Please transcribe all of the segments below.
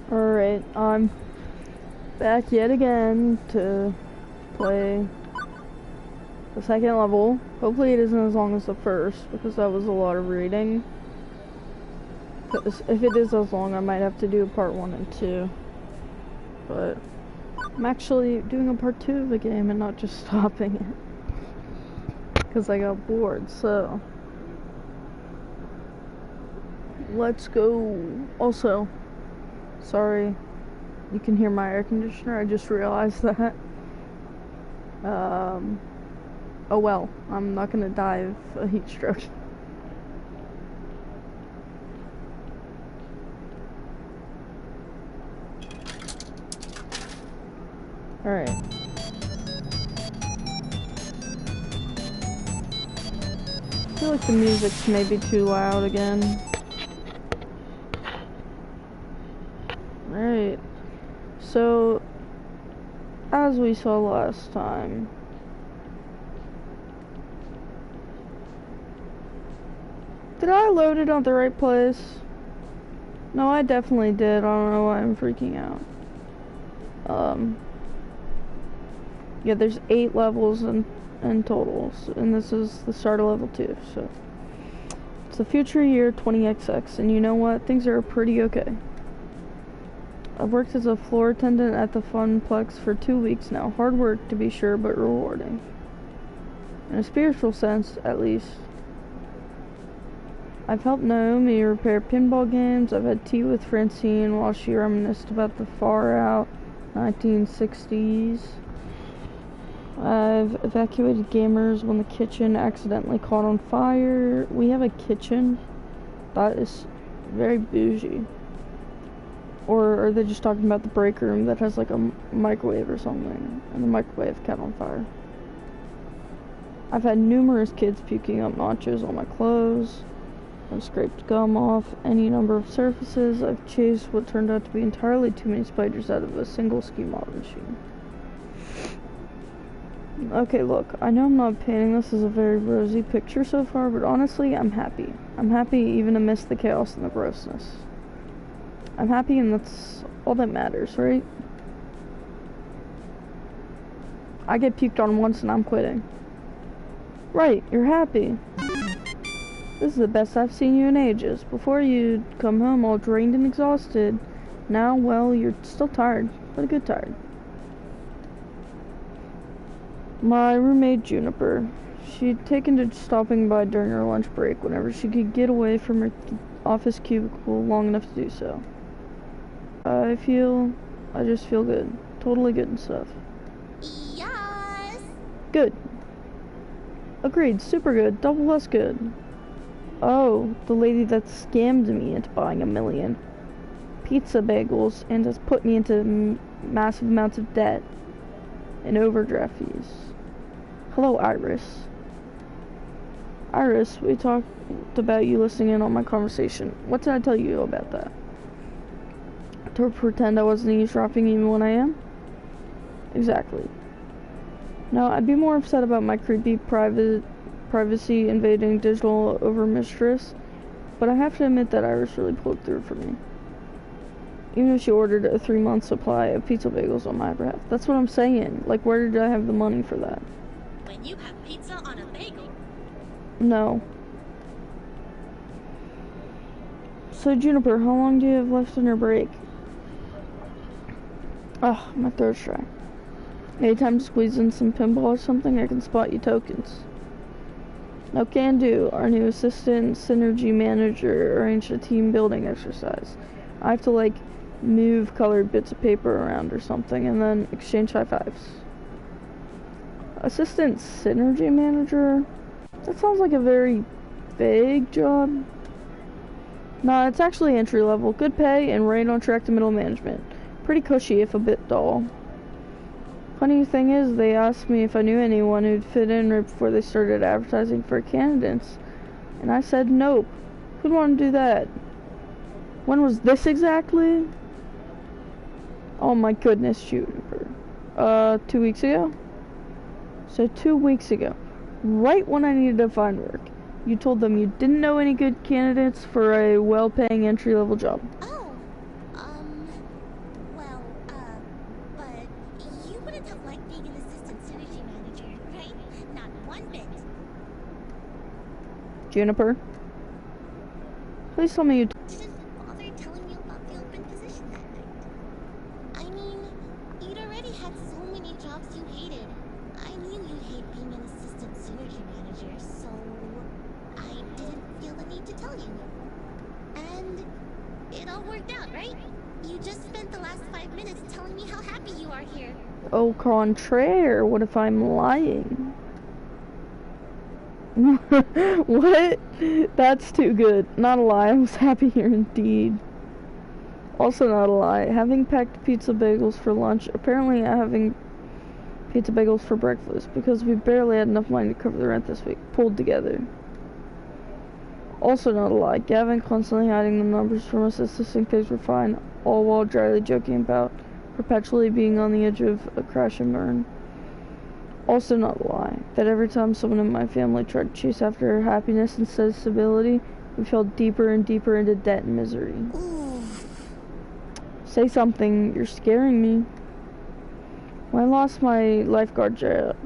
Alright, I'm back yet again to play the second level. Hopefully it isn't as long as the first, because that was a lot of reading. Because if it is as long, I might have to do part 1 and 2. But I'm actually doing a part 2 of the game and not just stopping it. Because I got bored, so... let's go. Also, sorry, you can hear my air conditioner. I just realized that. Oh well, I'm not gonna die of a heat stroke. Alright. I feel like the music's maybe too loud again. Alright. So, as we saw last time, did I load it on the right place? No, I definitely did. I don't know why I'm freaking out. Yeah, there's 8 levels in total, and this is the start of level 2, so. It's the future year 20XX, and you know what? Things are pretty okay. I've worked as a floor attendant at the Funplex for 2 weeks now. Hard work, to be sure, but rewarding. In a spiritual sense, at least. I've helped Naomi repair pinball games. I've had tea with Francine while she reminisced about the far-out 1960s. I've evacuated gamers when the kitchen accidentally caught on fire. We have a kitchen? That is very bougie. Or are they just talking about the break room that has like a microwave or something, and the microwave caught on fire? I've had numerous kids puking up nachos on my clothes. I've scraped gum off any number of surfaces. I've chased what turned out to be entirely too many spiders out of a single ski model machine. Okay, look, I know I'm not painting this as a very rosy picture so far, but honestly, I'm happy. I'm happy even amidst the chaos and the grossness. I'm happy, and that's all that matters, right? I get puked on once and I'm quitting. Right, you're happy. This is the best I've seen you in ages. Before you'd come home all drained and exhausted. Now, well, you're still tired, but a good tired. My roommate Juniper. She'd taken to stopping by during her lunch break whenever she could get away from her office cubicle long enough to do so. I just feel good. Totally good and stuff. Yes! Good. Agreed, super good, double less good. Oh, the lady that scammed me into buying 1 million pizza bagels and has put me into massive amounts of debt and overdraft fees. Hello, Iris. Iris, we talked about you listening in on my conversation. What did I tell you about that? To pretend I wasn't eavesdropping even when I am? Exactly. Now, I'd be more upset about my creepy privacy invading digital overmistress, but I have to admit that Iris really pulled through for me. Even if she ordered a 3-month supply of pizza bagels on my behalf. That's what I'm saying. Like, where did I have the money for that? When you have pizza on a bagel. No. So, Juniper, how long do you have left on your break? Ugh, my throat's dry. Anytime to squeeze in some pinball or something, I can spot you tokens. No can do. Our new assistant synergy manager arranged a team building exercise. I have to, like, move colored bits of paper around or something and then exchange high fives. Assistant synergy manager? That sounds like a very vague job. Nah, it's actually entry level. Good pay and right on track to middle management. Pretty cushy if a bit dull. Funny thing is, they asked me if I knew anyone who'd fit in right before they started advertising for candidates. And I said nope. Who'd want to do that? When was this exactly? Oh my goodness, Juniper. 2 weeks ago? So 2 weeks ago, right when I needed to find work, you told them you didn't know any good candidates for a well-paying entry-level job. Oh, wouldn't have liked being an assistant synergy manager, right? Not one bit. Juniper? Please tell me you... Didn't bother telling you about the open position that night. I mean, you'd already had so many jobs you hated. I knew you'd hate being an assistant synergy manager, so I didn't feel the need to tell you. And it all worked out, right? You just spent the last 5 minutes telling me how happy you are here. Au contraire, what if I'm lying? What? That's too good. Not a lie, I was happy here indeed. Also not a lie, having packed pizza bagels for lunch, apparently having pizza bagels for breakfast, because we barely had enough money to cover the rent this week, pulled together. Also not a lie, Gavin constantly hiding the numbers from us, insisting things were fine, all while dryly joking about perpetually being on the edge of a crash and burn. Also not a lie, that every time someone in my family tried to chase after happiness instead of stability, we fell deeper and deeper into debt and misery. Say something, you're scaring me. When I lost my lifeguard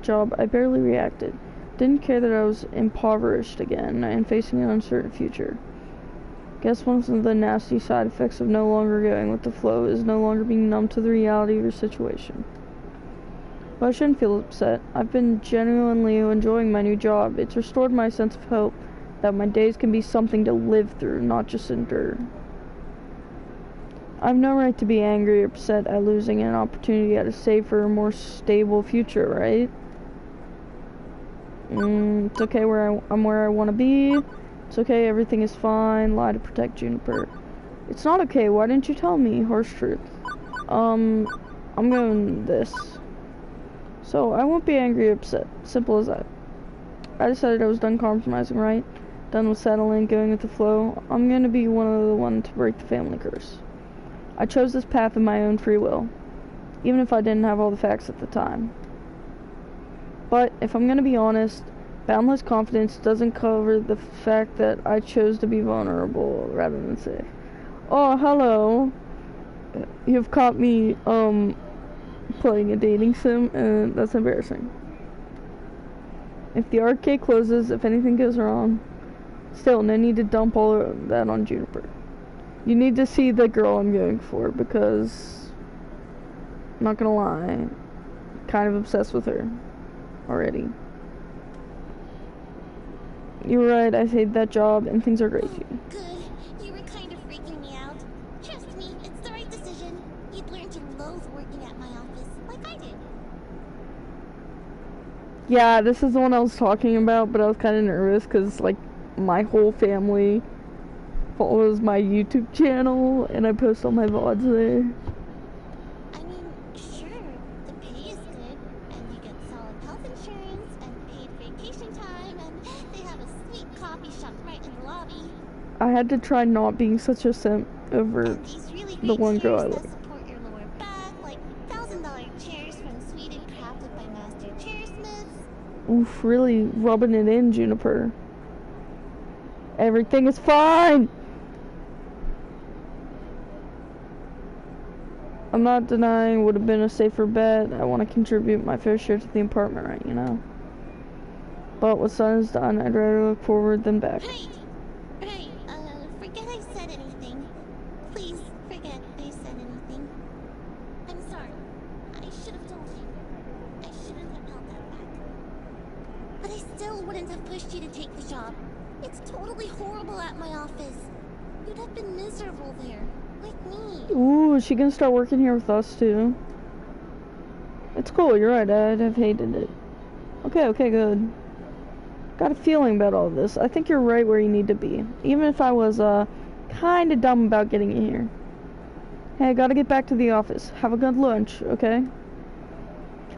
job, I barely reacted. Didn't care that I was impoverished again and facing an uncertain future. Guess one of the nasty side effects of no longer going with the flow is no longer being numb to the reality of your situation. But I shouldn't feel upset. I've been genuinely enjoying my new job. It's restored my sense of hope that my days can be something to live through, not just endure. I've no right to be angry or upset at losing an opportunity at a safer, more stable future, right? It's okay I'm where I want to be. It's okay, everything is fine. Lie to protect Juniper. It's not okay, why didn't you tell me? Harsh truth. I'm going this. So, I won't be angry or upset. Simple as that. I decided I was done compromising, right? Done with settling, going with the flow. I'm gonna be one of the ones to break the family curse. I chose this path of my own free will, even if I didn't have all the facts at the time. But, if I'm gonna be honest, boundless confidence doesn't cover the fact that I chose to be vulnerable rather than safe. Oh, hello. You've caught me, playing a dating sim, and that's embarrassing. If the arcade closes, if anything goes wrong, still, no need to dump all of that on Juniper. You need to see the girl I'm going for, because, I'm not gonna lie, kind of obsessed with her already. You're right, I hate that job, and things are great here. Good. You were kind of freaking me out. Trust me, it's the right decision. You'd learn to loathe working at my office, like I did. Yeah, this is the one I was talking about, but I was kind of nervous, because, like, my whole family follows my YouTube channel, and I post all my VODs there. I mean, sure, the pay is good, and you get solid health insurance, and paid vacation time, and they have a sweet coffee shop right in the lobby. I had to try not being such a simp over And these really the great one girl I chairs like. that support your lower back, like $1,000 chairs from Sweden crafted by master chairsmiths. Oof, really rubbing it in, Juniper. Everything is fine! I'm not denying would have been a safer bet. I want to contribute my fair share to the apartment, right, you know? But what's done is done. I'd rather look forward than back. Right, forget I said anything. Please, forget I said anything. I'm sorry. I should have told you. I shouldn't have held that back. But I still wouldn't have pushed you to take the job. It's totally horrible at my office. You'd have been miserable there, like me. Ooh, is she gonna start working here with us, too? It's cool, you're right, I'd have hated it. Okay, good. Got a feeling about all this. I think you're right where you need to be. Even if I was, kinda dumb about getting you here. Hey, I gotta get back to the office. Have a good lunch, okay?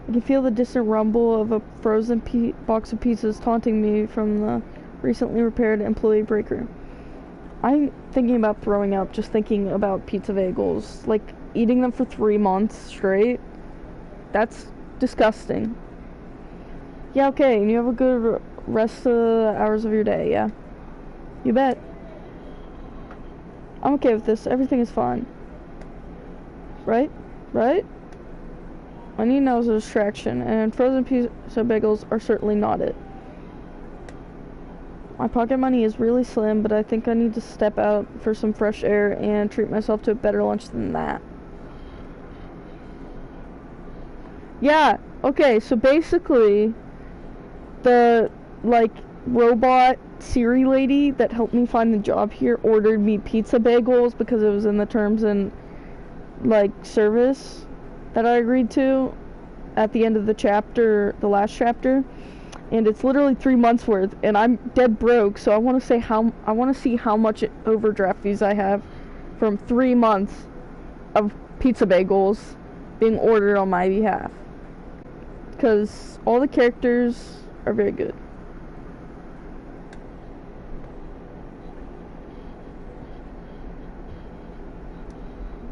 I can feel the distant rumble of a frozen box of pizzas taunting me from the recently repaired employee break room. I'm thinking about throwing up just thinking about pizza bagels. Like, eating them for 3 months straight. That's disgusting. Yeah, okay, and you have a good rest of the hours of your day, yeah? You bet. I'm okay with this. Everything is fine. Right? Right? I need now is a distraction, and frozen pizza bagels are certainly not it. My pocket money is really slim, but I think I need to step out for some fresh air and treat myself to a better lunch than that. Yeah, okay, so basically, the, like, robot Siri lady that helped me find the job here ordered me pizza bagels because it was in the terms and, like, service that I agreed to at the end of the chapter, the last chapter. And it's literally 3 months worth, and I'm dead broke, so I want to see how much overdraft fees I have from 3 months of pizza bagels being ordered on my behalf. Because all the characters are very good.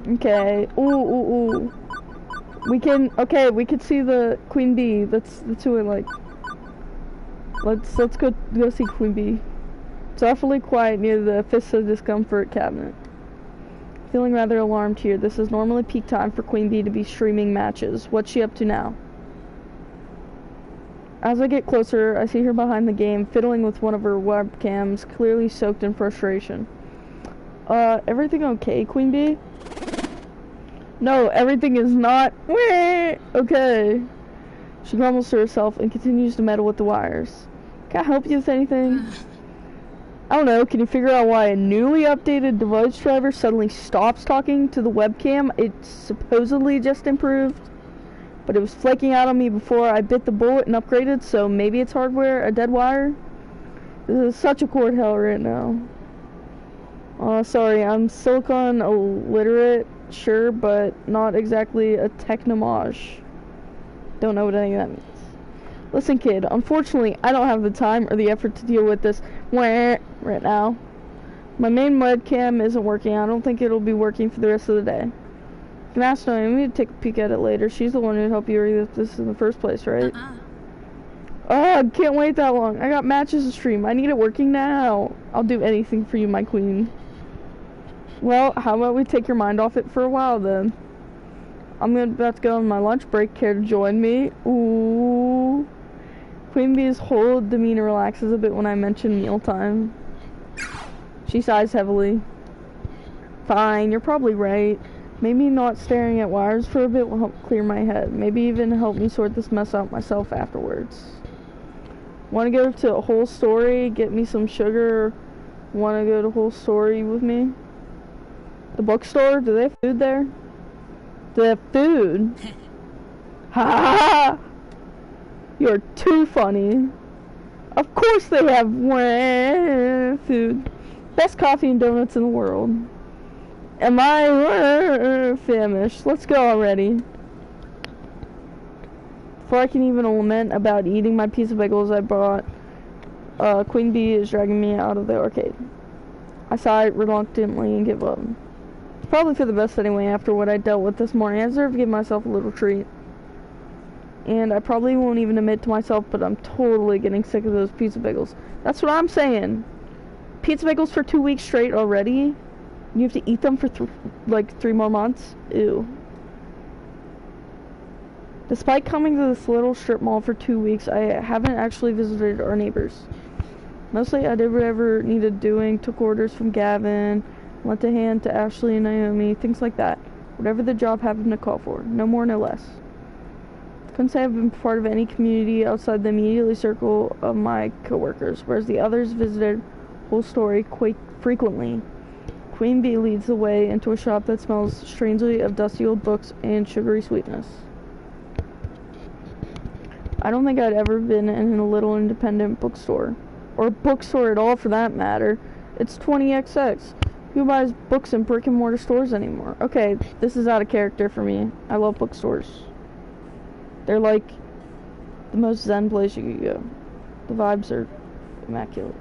Okay. Ooh. We can see the Queen Bee. That's who I like. Let's go see Queen Bee. It's awfully quiet near the Fist of Discomfort cabinet. Feeling rather alarmed here. This is normally peak time for Queen Bee to be streaming matches. What's she up to now? As I get closer, I see her behind the game, fiddling with one of her webcams, clearly soaked in frustration. Everything okay, Queen Bee? No, everything is not. Okay. She grumbles to herself and continues to meddle with the wires. Can I help you with anything? I don't know, can you figure out why a newly updated device driver suddenly stops talking to the webcam? It's supposedly just improved, but it was flaking out on me before I bit the bullet and upgraded, so maybe it's hardware, a dead wire? This is such a cord hell right now. Sorry, I'm silicon illiterate, sure, but not exactly a technomage. Don't know what any of that means. Listen, kid, unfortunately, I don't have the time or the effort to deal with this right now. My main webcam isn't working. I don't think it'll be working for the rest of the day. You can ask Naomi to take a peek at it later. She's the one who helped you read this in the first place, right? Oh, I can't wait that long. I got matches to stream. I need it working now. I'll do anything for you, my queen. Well, how about we take your mind off it for a while, then? I'm about to go on my lunch break. Care to join me? Ooh. Queen Bee's whole demeanor relaxes a bit when I mention mealtime. She sighs heavily. Fine, you're probably right. Maybe not staring at wires for a bit will help clear my head. Maybe even help me sort this mess out myself afterwards. Want to go to a Whole Story? Get me some sugar? Want to go to Whole Story with me? The bookstore? Do they have food there? Do they have food? Ha ha ha! You're too funny. Of course they have food. Best coffee and donuts in the world. Am I famished? Let's go already. Before I can even lament about eating my piece of bagels I bought, Queen Bee is dragging me out of the arcade. I sigh reluctantly and give up. It's probably for the best anyway after what I dealt with this morning. I deserve to give myself a little treat. And I probably won't even admit to myself, but I'm totally getting sick of those pizza bagels. That's what I'm saying. Pizza bagels for 2 weeks straight already? You have to eat them for like 3 more months? Ew. Despite coming to this little strip mall for 2 weeks, I haven't actually visited our neighbors. Mostly I did whatever needed doing, took orders from Gavin, lent a hand to Ashley and Naomi, things like that. Whatever the job happened to call for. No more, no less. Couldn't say I've been part of any community outside the immediate circle of my coworkers, whereas the others visited Whole Story quite frequently. Queen Bee leads the way into a shop that smells strangely of dusty old books and sugary sweetness. I don't think I'd ever been in a little independent bookstore. Or a bookstore at all, for that matter. It's 20XX. Who buys books in brick and mortar stores anymore? Okay, this is out of character for me. I love bookstores. They're like the most zen place you could go. The vibes are immaculate.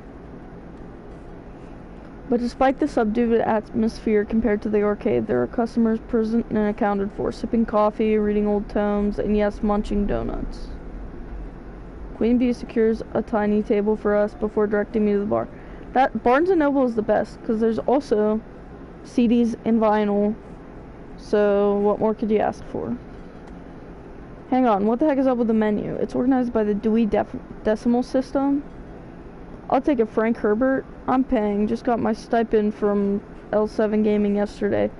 But despite the subdued atmosphere compared to the arcade, there are customers present and accounted for, sipping coffee, reading old tomes, and yes, munching donuts. Queen Bee secures a tiny table for us before directing me to the bar. That Barnes & Noble is the best, because there's also CDs and vinyl, so what more could you ask for? Hang on, what the heck is up with the menu? It's organized by the Dewey Decimal System. I'll take a Frank Herbert. I'm paying. Just got my stipend from L7 Gaming yesterday.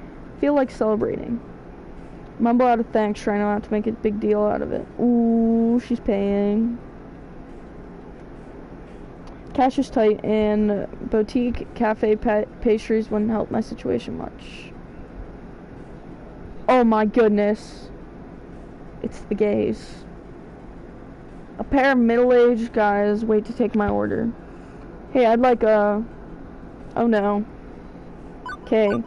Feel like celebrating. Mumble out of thanks, trying not to make a big deal out of it. Ooh, she's paying. Cash is tight, and boutique cafe pastries wouldn't help my situation much. Oh my goodness. It's the gays. A pair of middle-aged guys wait to take my order. Hey, I'd like a... Oh no. Okay.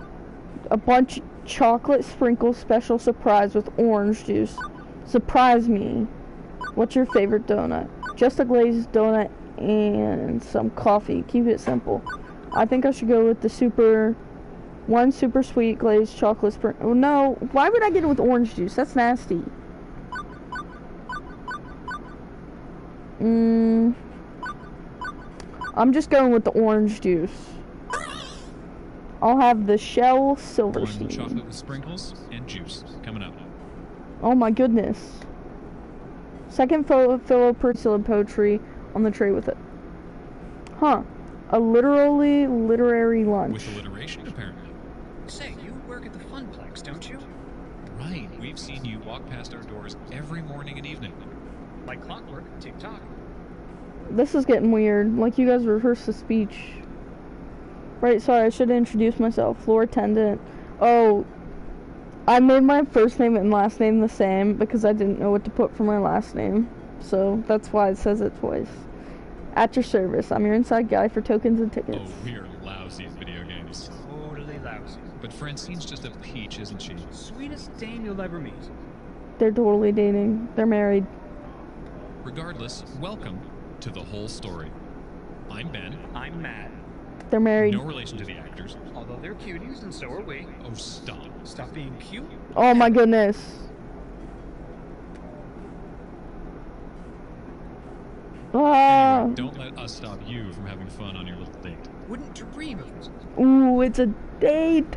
A bunch of chocolate sprinkle special surprise with orange juice. Surprise me. What's your favorite donut? Just a glazed donut and some coffee. Keep it simple. I think I should go with the one super sweet glazed chocolate sprinkle. Oh no, why would I get it with orange juice? That's nasty. I'm just going with the orange juice. I'll have the Shell Silverstein. One chocolate with sprinkles and juice coming up. Oh my goodness. Second Philip Priscilla poetry on the tray with it. Huh. A literary lunch. With alliteration, apparently. Say, you work at the Funplex, don't you? Right. We've seen you walk past our doors every morning and evening. Like clockwork, tick-tock. This is getting weird. Like you guys rehearsed the speech. Right, sorry, I should introduce myself. Floor attendant. Oh, I made my first name and last name the same because I didn't know what to put for my last name. So that's why it says it twice. At your service. I'm your inside guy for tokens and tickets. Oh, we're lousy at video games. Totally lousy. But Francine's just a peach, isn't she? Sweetest dame you'll ever meet. They're totally dating. They're married. Regardless, welcome to The Whole Story. I'm Ben. I'm Matt. They're married. No relation to the actors. Although they're cuties, and so are we. Oh, stop. Stop being cute. Oh my goodness. Ah. Anyway, don't let us stop you from having fun on your little date. Wouldn't dream of it. Ooh, it's a date.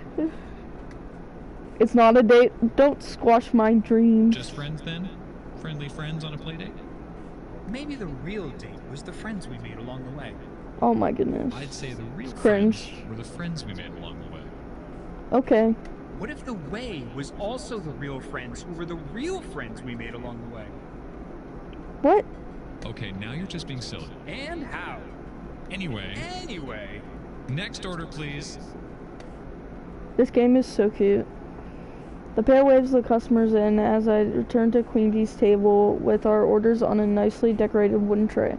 It's not a date. Don't squash my dreams. Just friends then? Friendly friends on a play date? Maybe the real date was the friends we made along the way. Oh my goodness. I'd say the real Cringe. friends were the friends we made along the way. Okay. What if the way was also the real friends who were the real friends we made along the way? What? Okay, now you're just being silly. And how? Anyway, next order, please. This game is so cute. The pair waves the customers in as I return to Queen Bee's table with our orders on a nicely decorated wooden tray.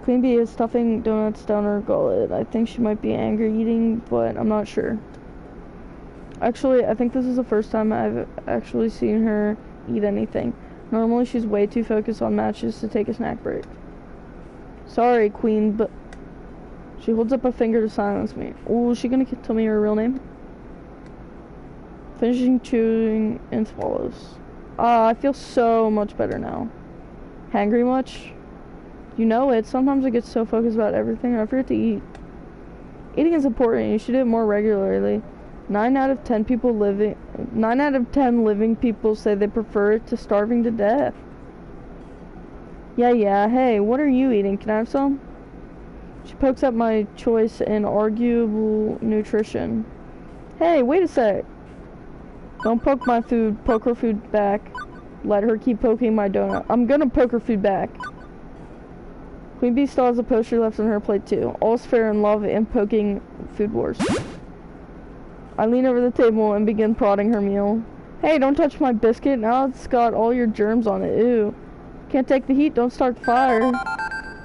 Queen Bee is stuffing donuts down her gullet. I think she might be angry eating, but I'm not sure. Actually, I think this is the first time I've actually seen her eat anything. Normally, she's way too focused on matches to take a snack break. Sorry, Queen, but... She holds up a finger to silence me. Ooh, is she gonna tell me her real name? Finishing chewing and swallows. I feel so much better now. Hangry much? You know it. Sometimes I get so focused about everything I forget to eat. Eating is important. You should do it more regularly. 9 out of 10 living people say they prefer it to starving to death. Yeah. Hey, what are you eating? Can I have some? She pokes at my choice in arguable nutrition. Hey, wait a sec. Don't poke my food. Poke her food back. Let her keep poking my donut. I'm gonna poke her food back. Queen Bee still has a poster left on her plate too. All's fair in love and poking food wars. I lean over the table and begin prodding her meal. Hey, don't touch my biscuit. Now it's got all your germs on it. Ew. Can't take the heat. Don't start the fire.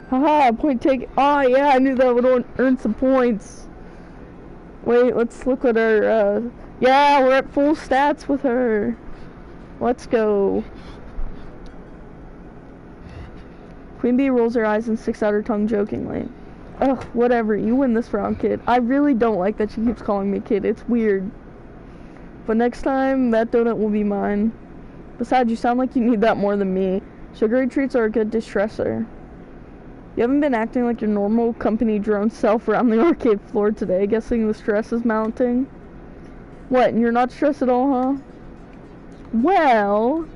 Haha, point take. Oh yeah, I knew that would earn some points. Wait, let's look at her. Yeah, we're at full stats with her. Let's go. Queen Bee rolls her eyes and sticks out her tongue jokingly. Ugh, whatever, you win this round, kid. I really don't like that she keeps calling me kid, it's weird. But next time, that donut will be mine. Besides, you sound like you need that more than me. Sugary treats are a good distressor. You haven't been acting like your normal company drone self around the arcade floor today, guessing the stress is mounting. What, and you're not stressed at all, huh? Well,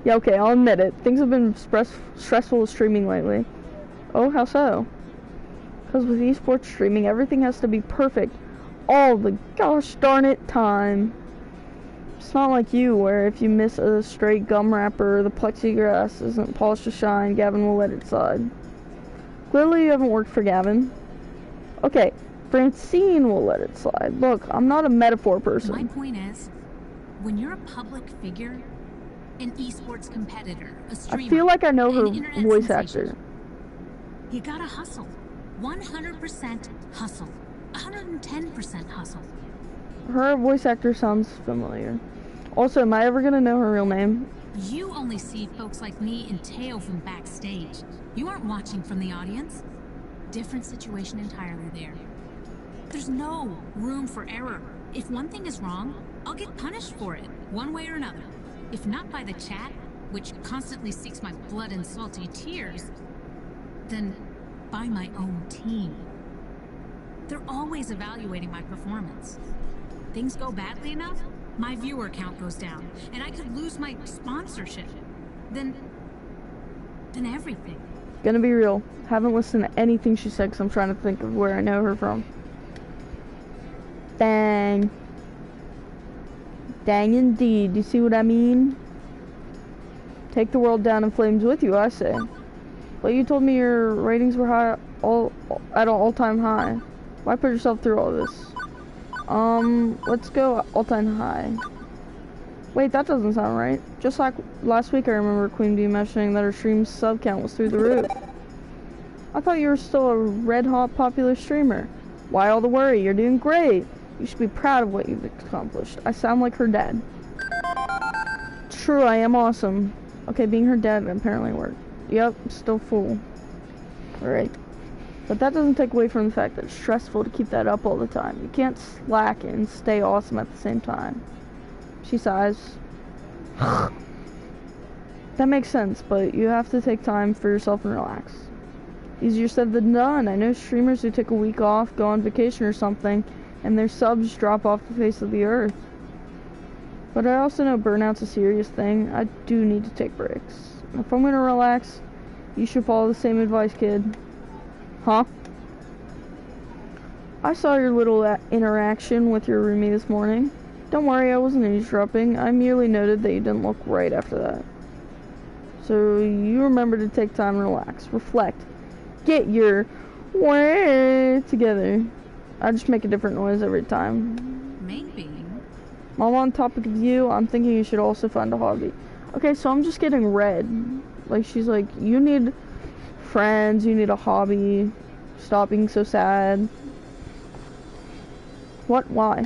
yeah, okay, I'll admit it. Things have been stressful with streaming lately. Oh, how so? Because with esports streaming, everything has to be perfect all the gosh darn it time. It's not like you, where if you miss a straight gum wrapper, the plexiglass isn't polished to shine, Gavin will let it slide. Clearly you haven't worked for Gavin. Okay, Francine will let it slide. Look, I'm not a metaphor person. My point is, when you're a public figure, an esports competitor, a streamer, I feel like I know her an internet voice sensation, actor. you gotta hustle. 100% hustle. 110% hustle. Her voice actor sounds familiar. Also, am I ever gonna know her real name? You only see folks like me and Teo from backstage. You aren't watching from the audience. Different situation entirely there. There's no room for error. If one thing is wrong, I'll get punished for it, one way or another. If not by the chat, which constantly seeks my blood and salty tears, then by my own team. They're always evaluating my performance. Things go badly enough, my viewer count goes down, and I could lose my sponsorship. Then everything. Gonna be real. Haven't listened to anything she said because I'm trying to think of where I know her from. Dang. Dang indeed. You see what I mean? Take the world down in flames with you, I say. But you told me your ratings were high, at an all-time high. Why put yourself through all this? Let's go all-time high. Wait, that doesn't sound right. Just like last week, I remember Queen Bee mentioning that her stream sub count was through the roof. I thought you were still a red-hot popular streamer. Why all the worry? You're doing great. You should be proud of what you've accomplished. I sound like her dad. True, I am awesome. Okay, being her dad apparently worked. Yep, still full. Alright. But that doesn't take away from the fact that it's stressful to keep that up all the time. You can't slack and stay awesome at the same time. She sighs. That makes sense, but you have to take time for yourself and relax. Easier said than done. I know streamers who take a week off, go on vacation or something, and their subs drop off the face of the earth. But I also know burnout's a serious thing. I do need to take breaks. If I'm gonna relax, you should follow the same advice, kid. Huh? I saw your little interaction with your roomie this morning. Don't worry, I wasn't eavesdropping. I merely noted that you didn't look right after that. So you remember to take time and relax. Reflect. Get your way together. I just make a different noise every time. Maybe. While on topic of you, I'm thinking you should also find a hobby. Okay, so I'm just getting red. Like, she's like, you need friends, you need a hobby. Stop being so sad. What? Why?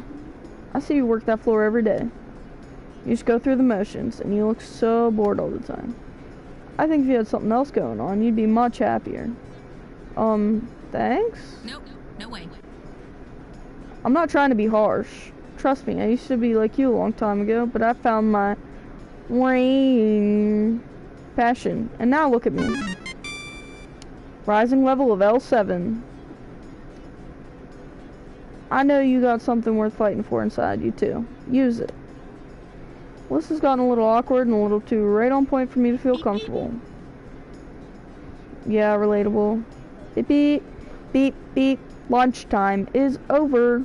I see you work that floor every day. You just go through the motions, and you look so bored all the time. I think if you had something else going on, you'd be much happier. Thanks? Nope, no way. I'm not trying to be harsh. Trust me, I used to be like you a long time ago, but I found my passion. And now look at me. Rising level of L7. I know you got something worth fighting for inside you too. Use it. Well, this has gotten a little awkward and a little too right on point for me to feel comfortable. Yeah, relatable. Beep beep. Beep beep. Lunchtime is over.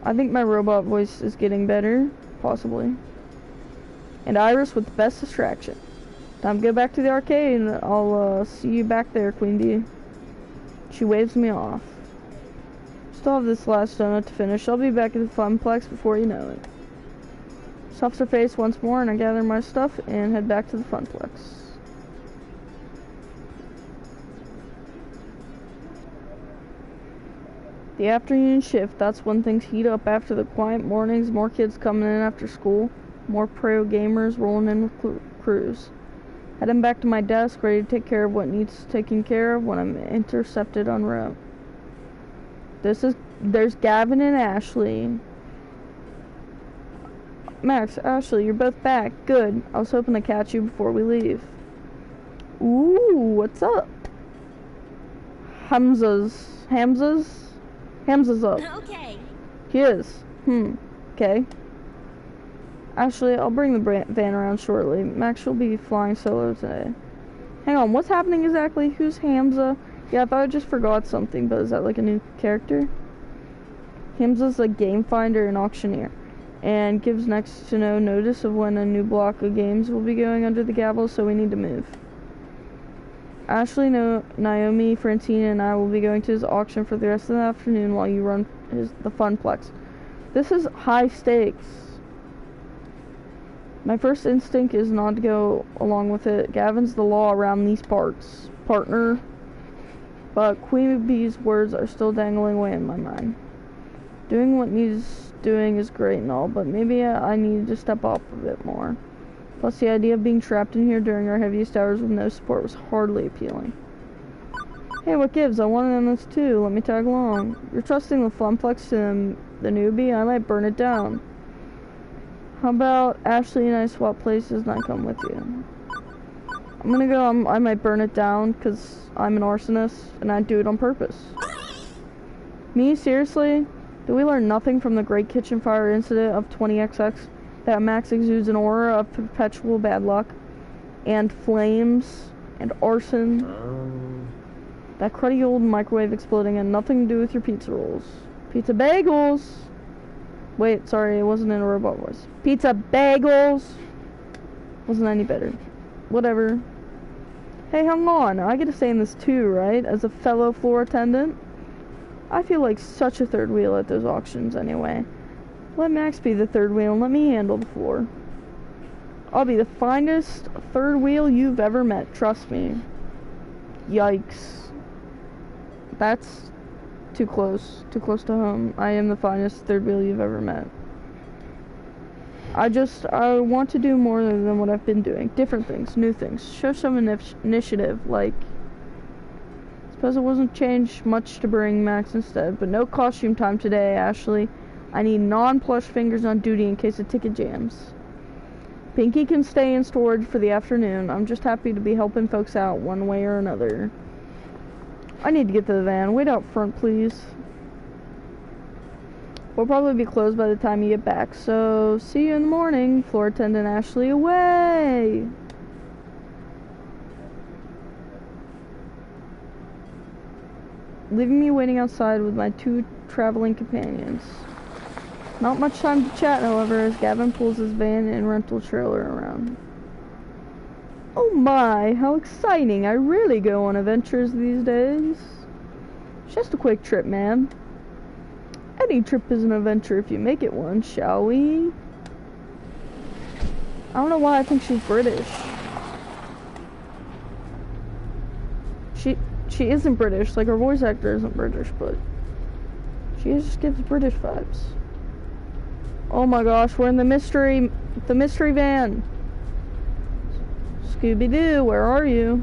I think my robot voice is getting better. Possibly. And Iris with the best distraction. Time to go back to the arcade and I'll see you back there, Queen Bee. She waves me off. Still have this last donut to finish. I'll be back at the Funplex before you know it. Stuffs her face once more and I gather my stuff and head back to the Funplex. The afternoon shift, that's when things heat up after the quiet mornings, more kids coming in after school, more pro gamers rolling in with crews. Heading back to my desk, ready to take care of what needs taken care of when I'm intercepted en route. There's Gavin and Ashley. Max, Ashley, you're both back. Good. I was hoping to catch you before we leave. Ooh, what's up? Hamza's up. Okay. He is. Okay. Ashley, I'll bring the van around shortly. Max will be flying solo today. Hang on, what's happening exactly? Who's Hamza? Yeah, I thought I just forgot something, but is that like a new character? Hamza's a game finder and auctioneer, and gives next to no notice of when a new block of games will be going under the gavel, so we need to move. Ashley, Naomi, Francine, and I will be going to his auction for the rest of the afternoon while you run the Funplex. This is high stakes. My first instinct is not to go along with it. Gavin's the law around these parts, partner. But Queen Bee's words are still dangling away in my mind. Doing what needs doing is great and all, but maybe I need to step off a bit more. Plus, the idea of being trapped in here during our heaviest hours with no support was hardly appealing. Hey, what gives? I wanted on this too. Let me tag along. You're trusting the Funplex to the newbie? I might burn it down. How about Ashley and I swap places and I come with you? I'm gonna go, I might burn it down because I'm an arsonist and I do it on purpose. Me? Seriously? Did we learn nothing from the Great Kitchen Fire incident of 20XX? That Max exudes an aura of perpetual bad luck, and flames, and arson. That cruddy old microwave exploding had nothing to do with your pizza rolls. Pizza bagels! Wait, sorry, it wasn't in a robot voice. Pizza bagels! Wasn't any better. Whatever. Hey, hang on, I get to say in this too, right? As a fellow floor attendant? I feel like such a third wheel at those auctions anyway. Let Max be the third wheel and let me handle the floor. I'll be the finest third wheel you've ever met, trust me. Yikes. That's too close to home. I am the finest third wheel you've ever met. I want to do more than what I've been doing. Different things, new things. Show some initiative, like... Suppose it wasn't changed much to bring Max instead, but no costume time today, Ashley. I need non-plush fingers on duty in case a ticket jams. Pinky can stay in storage for the afternoon. I'm just happy to be helping folks out one way or another. I need to get to the van. Wait out front, please. We'll probably be closed by the time you get back, so see you in the morning. Floor attendant Ashley, away! Leaving me waiting outside with my two traveling companions. Not much time to chat, however, as Gavin pulls his van and rental trailer around. Oh my, how exciting. I really go on adventures these days. It's just a quick trip, man. Any trip is an adventure if you make it one, shall we? I don't know why I think she's British. She isn't British, like her voice actor isn't British, but she just gives British vibes. Oh my gosh, we're in the mystery van. Scooby-Doo, where are you?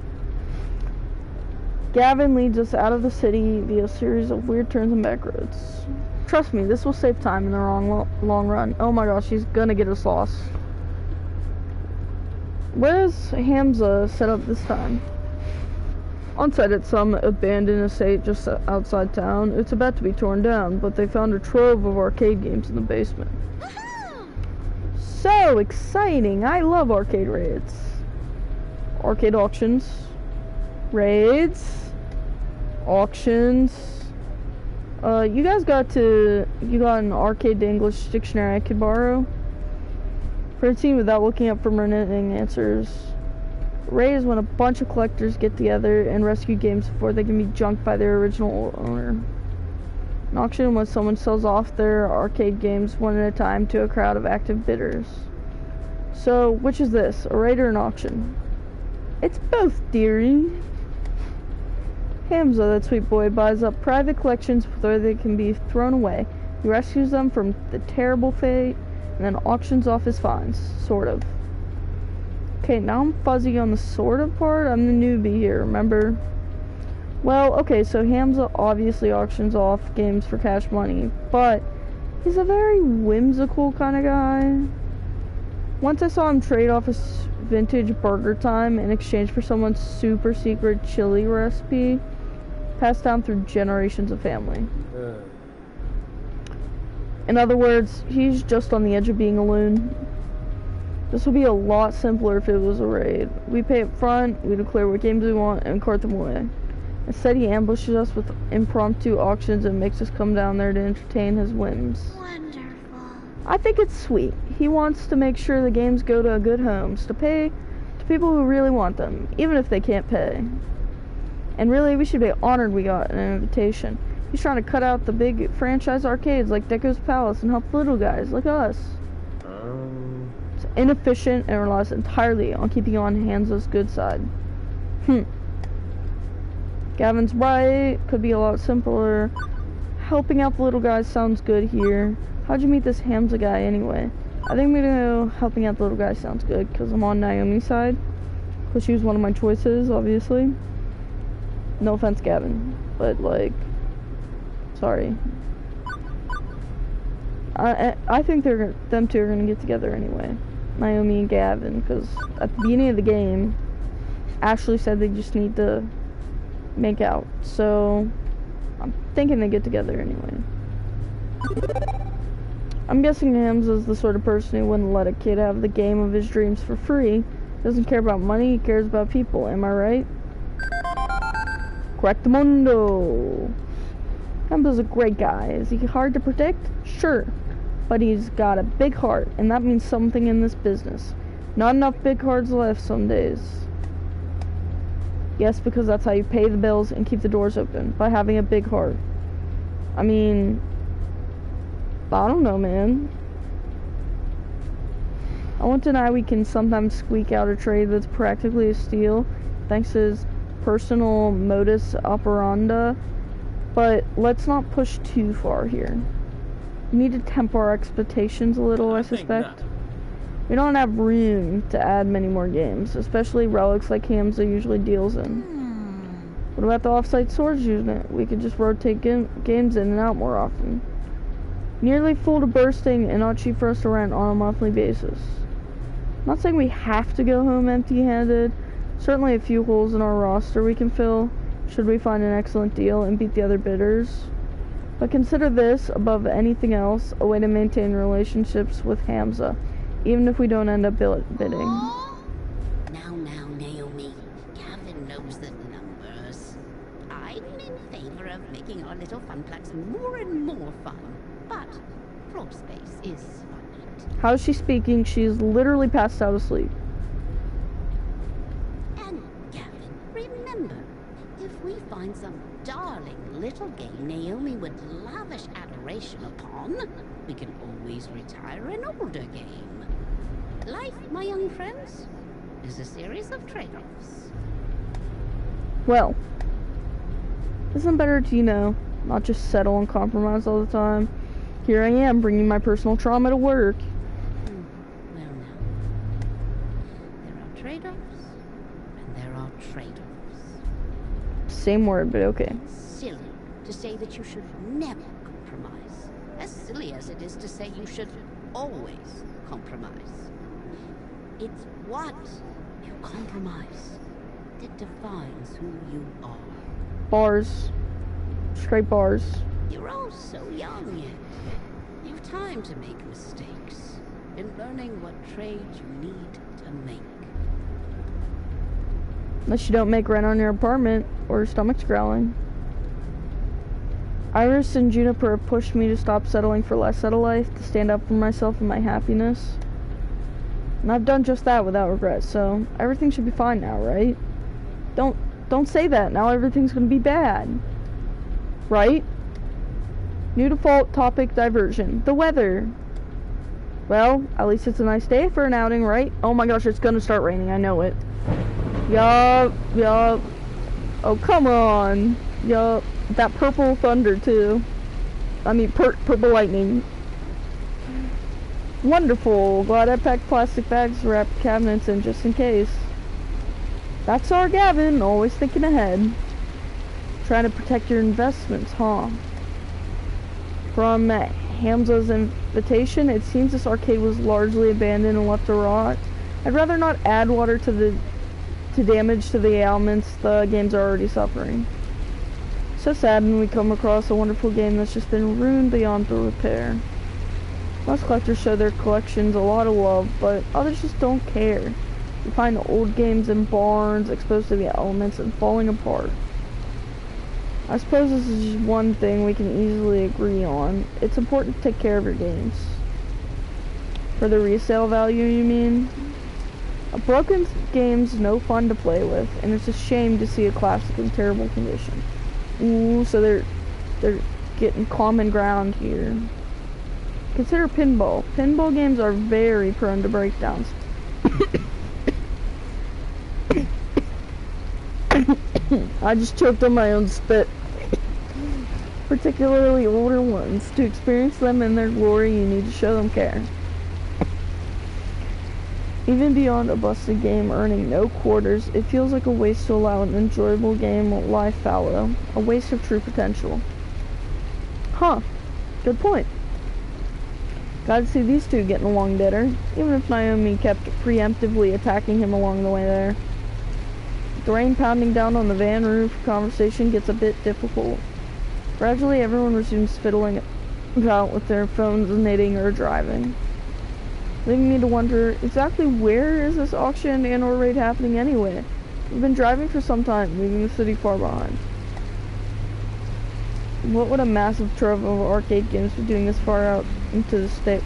Gavin leads us out of the city via a series of weird turns and back roads. Trust me, this will save time in the long run. Oh my gosh, he's gonna get us lost. Where's Hamza set up this time? On site at some abandoned estate just outside town. It's about to be torn down, but they found a trove of arcade games in the basement. So exciting! I love arcade raids. Arcade auctions. Raids. Auctions. You got an arcade to English dictionary I could borrow? Francine, without looking up from her knitting, answers. Raid is when a bunch of collectors get together and rescue games before they can be junked by their original owner. An auction when someone sells off their arcade games one at a time to a crowd of active bidders. So, which is this, a raid or an auction? It's both, dearie. Hamza, that sweet boy, buys up private collections before they can be thrown away. He rescues them from the terrible fate and then auctions off his finds, sort of. Okay, now I'm fuzzy on the sort of part. I'm the newbie here, remember? Well, okay, so Hamza obviously auctions off games for cash money, but he's a very whimsical kind of guy. Once I saw him trade off his vintage burger time in exchange for someone's super secret chili recipe, passed down through generations of family. In other words, he's just on the edge of being a loon. This would be a lot simpler if it was a raid. We pay up front, we declare what games we want, and cart them away. Instead, he ambushes us with impromptu auctions and makes us come down there to entertain his whims. Wonderful. I think it's sweet. He wants to make sure the games go to good homes, to pay to people who really want them, even if they can't pay. And really, we should be honored we got an invitation. He's trying to cut out the big franchise arcades like Deco's Palace and help the little guys like us. It's inefficient and relies entirely on keeping you on Hansa's good side. Gavin's right. Could be a lot simpler. Helping out the little guys sounds good here. How'd you meet this Hamza guy anyway? I think I'm gonna go helping out the little guy sounds good because I'm on Naomi's side. Because she was one of my choices, obviously. No offense, Gavin. But, like, sorry. I think them two are gonna get together anyway. Naomi and Gavin, because at the beginning of the game, Ashley said they just need to make out. So, I'm thinking they get together anyway. I'm guessing Hamza's the sort of person who wouldn't let a kid have the game of his dreams for free. Doesn't care about money, he cares about people. Am I right? Correctamundo. Hamza's a great guy. Is he hard to predict? Sure. But he's got a big heart, and that means something in this business. Not enough big hearts left some days. Yes, because that's how you pay the bills and keep the doors open, by having a big heart. I mean, I don't know, man. I won't deny we can sometimes squeak out a trade that's practically a steal, thanks to his personal modus operandi, but let's not push too far here. We need to temper our expectations a little, I suspect. We don't have room to add many more games, especially relics like Hamza usually deals in. What about the off-site storage unit? We could just rotate games in and out more often. Nearly full to bursting and not cheap for us to rent on a monthly basis. I'm not saying we have to go home empty-handed. Certainly a few holes in our roster we can fill, should we find an excellent deal and beat the other bidders. But consider this, above anything else, a way to maintain relationships with Hamza, even if we don't end up bidding. Now, Naomi. Gavin knows the numbers. I'm in favor of making our little funplex more and more fun, but floor space is finite. How is she speaking? She's literally passed out asleep. And Gavin, remember, if we find some darling little game Naomi would lavish adoration upon, we can always retire an older game. Life, my young friends, is a series of trade-offs. Well, isn't better to, not just settle and compromise all the time? Here I am, bringing my personal trauma to work. Well now, there are trade-offs, and there are trade-offs. Same word, but okay. Silly to say that you should never compromise. As silly as it is to say you should always compromise. It's what you compromise that defines who you are. Bars. Straight bars. You're all so young yet. You've time to make mistakes in learning what trade you need to make. Unless you don't make rent on your apartment, or your stomach's growling. Iris and Juniper have pushed me to stop settling for less out of life, to stand up for myself and my happiness. And I've done just that without regret, so everything should be fine now, right? Don't say that, now everything's gonna be bad. Right? New default topic diversion. The weather. Well, at least it's a nice day for an outing, right? Oh my gosh, it's gonna start raining, I know it. Yup. Oh, come on. Yup. That purple thunder, too. I mean, purple lightning. Wonderful. Glad I packed plastic bags to wrap cabinets in just in case. That's our Gavin, always thinking ahead. Trying to protect your investments, huh? From Hamza's invitation, it seems this arcade was largely abandoned and left to rot. I'd rather not add water to damage to the ailments the games are already suffering. So sad when we come across a wonderful game that's just been ruined beyond repair. Most collectors show their collections a lot of love, but others just don't care. You find old games in barns, exposed to the elements and falling apart. I suppose this is just one thing we can easily agree on. It's important to take care of your games. For the resale value, you mean? A broken game's no fun to play with, and it's a shame to see a classic in terrible condition. Ooh, so they're getting common ground here. Consider pinball. Pinball games are very prone to breakdowns. I just choked on my own spit. Particularly older ones. To experience them in their glory, you need to show them care. Even beyond a busted game earning no quarters, it feels like a waste to allow an enjoyable game lie fallow. A waste of true potential. Huh. Good point. Gotta see these two getting along better, even if Naomi kept preemptively attacking him along the way there. The rain pounding down on the van roof, conversation gets a bit difficult. Gradually, everyone resumes fiddling about with their phones, knitting, or driving. Leaving me to wonder, exactly where is this auction and or raid happening anyway? We've been driving for some time, leaving the city far behind. What would a massive trove of arcade games be doing this far out into the sticks?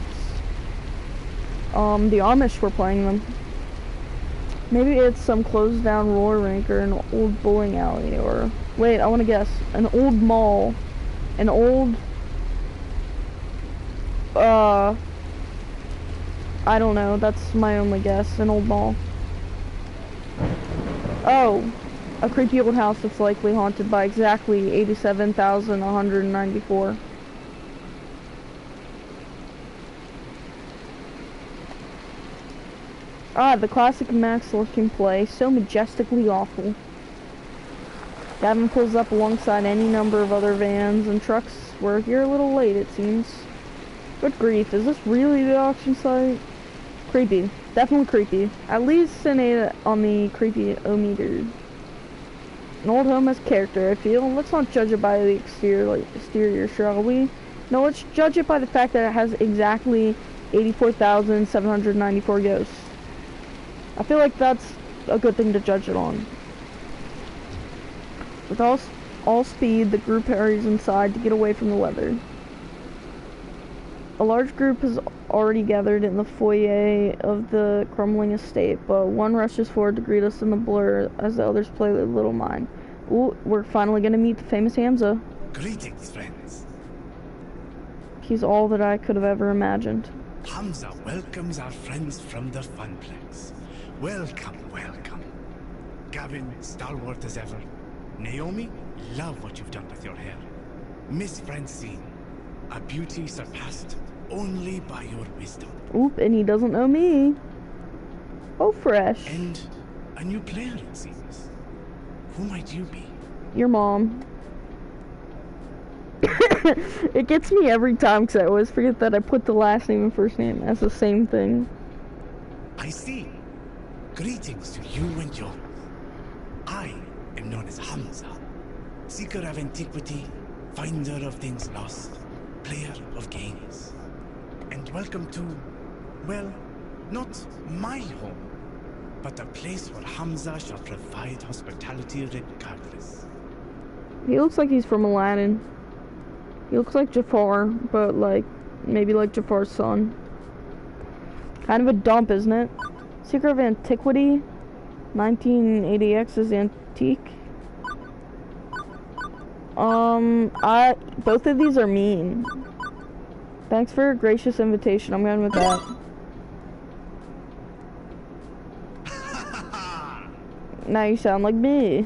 The Amish were playing them. Maybe it's some closed down roller rink or an old bowling alley, or... Wait, I want to guess. An old mall. An old... I don't know. That's my only guess. An old mall. Oh. A creepy old house that's likely haunted by exactly 87,194. Ah, the classic Max looking play, so majestically awful. Gavin pulls up alongside any number of other vans and trucks. We're here a little late, it seems. Good grief, is this really the auction site? Creepy. Definitely creepy. At least an 8 on the creepy-o-meter. An old home has character, I feel. Let's not judge it by the exterior, shall we? No, let's judge it by the fact that it has exactly 84,794 ghosts. I feel like that's a good thing to judge it on. With all speed, the group hurries inside to get away from the weather. A large group has already gathered in the foyer of the crumbling estate, but one rushes forward to greet us in the blur as the others play with Little Mine. Ooh, we're finally gonna meet the famous Hamza. Greetings, friends. He's all that I could have ever imagined. Hamza welcomes our friends from the Funplex. Welcome, welcome. Gavin, stalwart as ever. Naomi, love what you've done with your hair. Miss Francine, a beauty surpassed only by your wisdom. Oop, and he doesn't know me. Oh, fresh. And a new player, it seems. Who might you be? Your mom. It gets me every time because I always forget that I put the last name and first name as the same thing. I see. Greetings to you and yours. I am known as Hamza, seeker of antiquity, finder of things lost, player of games. And welcome to, well, not my home, but a place where Hamza shall provide hospitality regardless. He looks like he's from Aladdin. He looks like Jafar, but like, maybe like Jafar's son. Kind of a dump, isn't it? Seeker of Antiquity, 1980X is antique. Both of these are mean. Thanks for your gracious invitation, I'm going with that. Now you sound like me.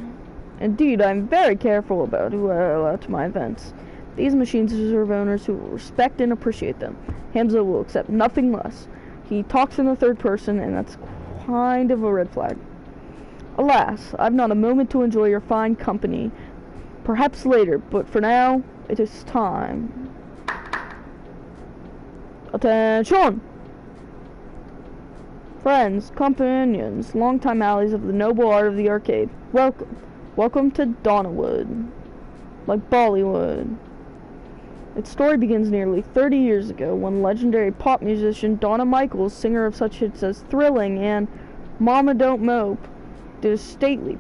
Indeed, I'm very careful about who I allow to my events. These machines deserve owners who will respect and appreciate them. Hamza will accept nothing less. He talks in the third person, and that's kind of a red flag. Alas, I've not a moment to enjoy your fine company. Perhaps later, but for now, it is time. Attention! Friends, companions, longtime allies of the noble art of the arcade, welcome. Welcome to Donnawood. Like Bollywood. Its story begins nearly 30 years ago when legendary pop musician Donna Michaels, singer of such hits as Thrilling and Mama Don't Mope, did a stately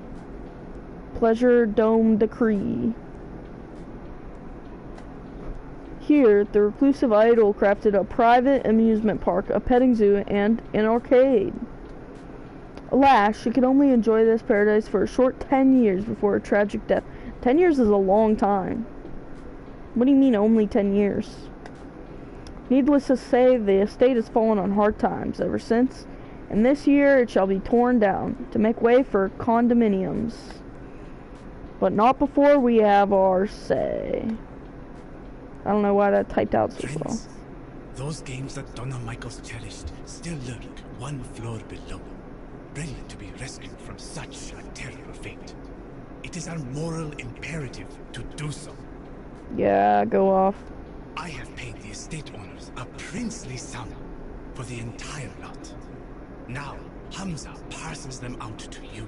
pleasure dome decree. Here, the reclusive idol crafted a private amusement park, a petting zoo, and an arcade. Alas, she could only enjoy this paradise for a short 10 years before her tragic death. 10 years is a long time. What do you mean only 10 years? Needless to say, the estate has fallen on hard times ever since, and this year it shall be torn down to make way for condominiums. But not before we have our say. I don't know why that typed out so well. Friends, those games that Donna Michaels cherished still lurk one floor below, ready to be rescued from such a terrible fate. It is our moral imperative to do so. Yeah, go off. I have paid the estate owners a princely sum for the entire lot. Now, Hamza parcels them out to you.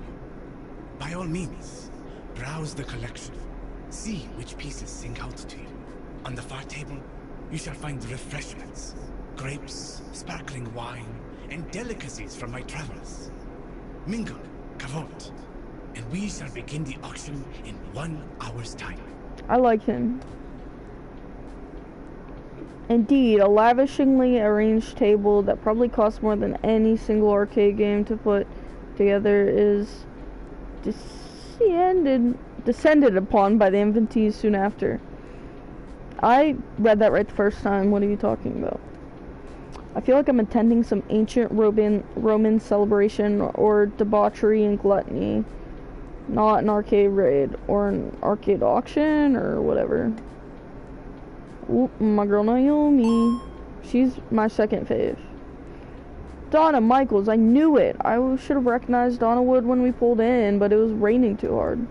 By all means, browse the collection. See which pieces sing out to you. On the far table, you shall find refreshments, grapes, sparkling wine, and delicacies from my travels. Mingle, kavod, and we shall begin the auction in 1 hour's time. I like him. Indeed, a lavishingly arranged table that probably costs more than any single arcade game to put together is descended upon by the inventees soon after. I read that right the first time. What are you talking about? I feel like I'm attending some ancient Roman celebration or debauchery and gluttony, not an arcade raid or an arcade auction or whatever. Oop, my girl Naomi. She's my second fave. Donna Michaels, I knew it. I should have recognized Donna Wood when we pulled in, but it was raining too hard.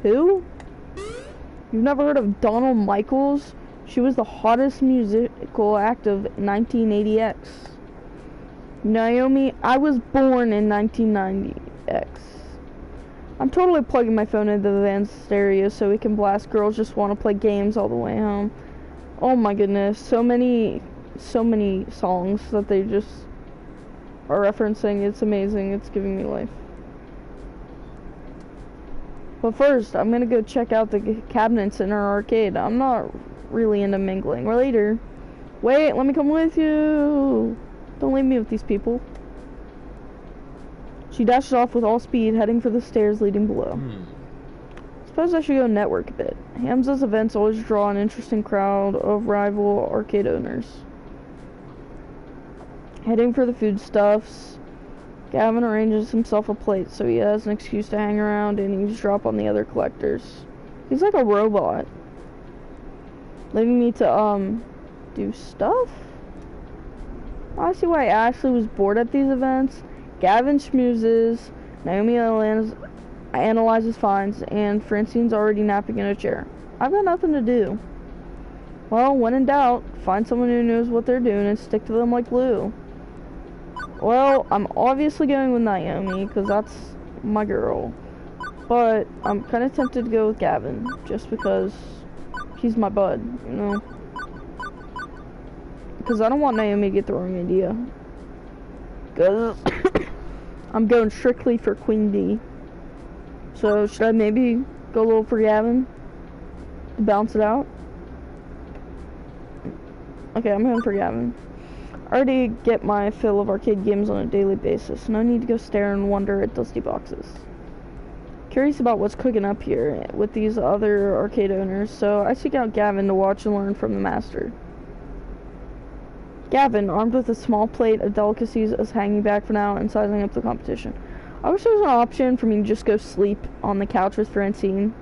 Who? You've never heard of Donna Michaels? She was the hottest musical act of 1980X. Naomi, I was born in 1990X. I'm totally plugging my phone into the van's stereo so we can blast Girls Just Want to Play Games all the way home. Oh my goodness, so many songs that they just are referencing. It's amazing. It's giving me life. But first, I'm gonna go check out the cabinets in our arcade. I'm not really into mingling. Later. Wait, let me come with you. Don't leave me with these people. She dashes off with all speed, heading for the stairs leading below. Suppose I should go network a bit. Hamza's events always draw an interesting crowd of rival arcade owners. Heading for the foodstuffs, Gavin arranges himself a plate so he has an excuse to hang around and eavesdrop on the other collectors. He's like a robot. Leaving me to, do stuff? I see why Ashley was bored at these events. Gavin schmoozes, Naomi analyzes finds, and Francine's already napping in a chair. I've got nothing to do. Well, when in doubt, find someone who knows what they're doing and stick to them like glue. Well, I'm obviously going with Naomi, because that's my girl. But I'm kind of tempted to go with Gavin, just because he's my bud, you know? Because I don't want Naomi to get the wrong idea. Because I'm going strictly for Queen D. So, should I maybe go a little for Gavin? To balance it out? Okay, I'm going for Gavin. I already get my fill of arcade games on a daily basis. No need to go stare and wonder at dusty boxes. Curious about what's cooking up here with these other arcade owners, so I seek out Gavin to watch and learn from the master. Gavin, armed with a small plate of delicacies, is hanging back for now and sizing up the competition. I wish there was an option for me to just go sleep on the couch with Francine.